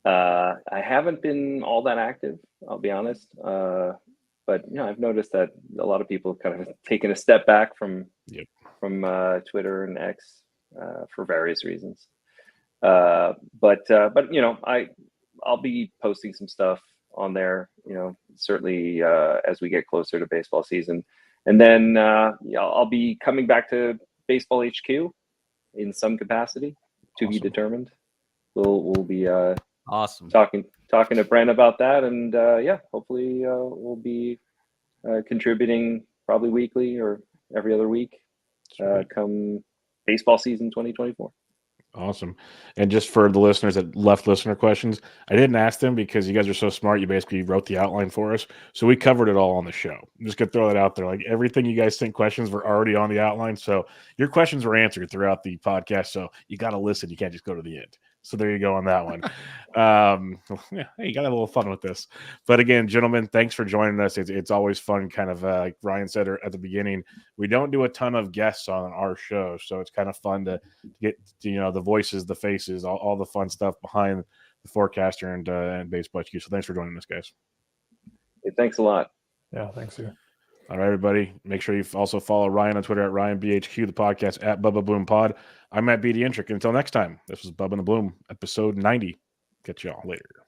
C: I haven't been all that active, I'll be honest. But I've noticed that a lot of people kind of taken a step back from Twitter and X for various reasons. But I'll be posting some stuff on there. Certainly as we get closer to baseball season, and then I'll be coming back to Baseball HQ in some capacity to be determined. We'll be
B: awesome
C: talking to Brent about that, and hopefully we'll be contributing probably weekly or every other week come baseball season 2024.
A: Awesome. And just for the listeners that left listener questions, I didn't ask them because you guys are so smart. You basically wrote the outline for us. So we covered it all on the show. I'm just going to throw that out there. Like everything you guys sent questions were already on the outline. So your questions were answered throughout the podcast. So you got to listen. You can't just go to the end. So there you go on that one. You got a little fun with this. But again, gentlemen, thanks for joining us. It's always fun, kind of like Ryan said at the beginning. We don't do a ton of guests on our show, so it's kind of fun to get the voices, the faces, all the fun stuff behind the forecaster and baseball HQ. So thanks for joining us, guys.
C: Hey, thanks a lot.
D: Yeah, thanks you.
A: All right, everybody. Make sure you also follow Ryan on Twitter at RyanBHQ, the podcast at Bubba Bloom Pod. I'm Matt BD Intric. Until next time, this was Bubba and the Bloom, episode 90. Catch y'all later.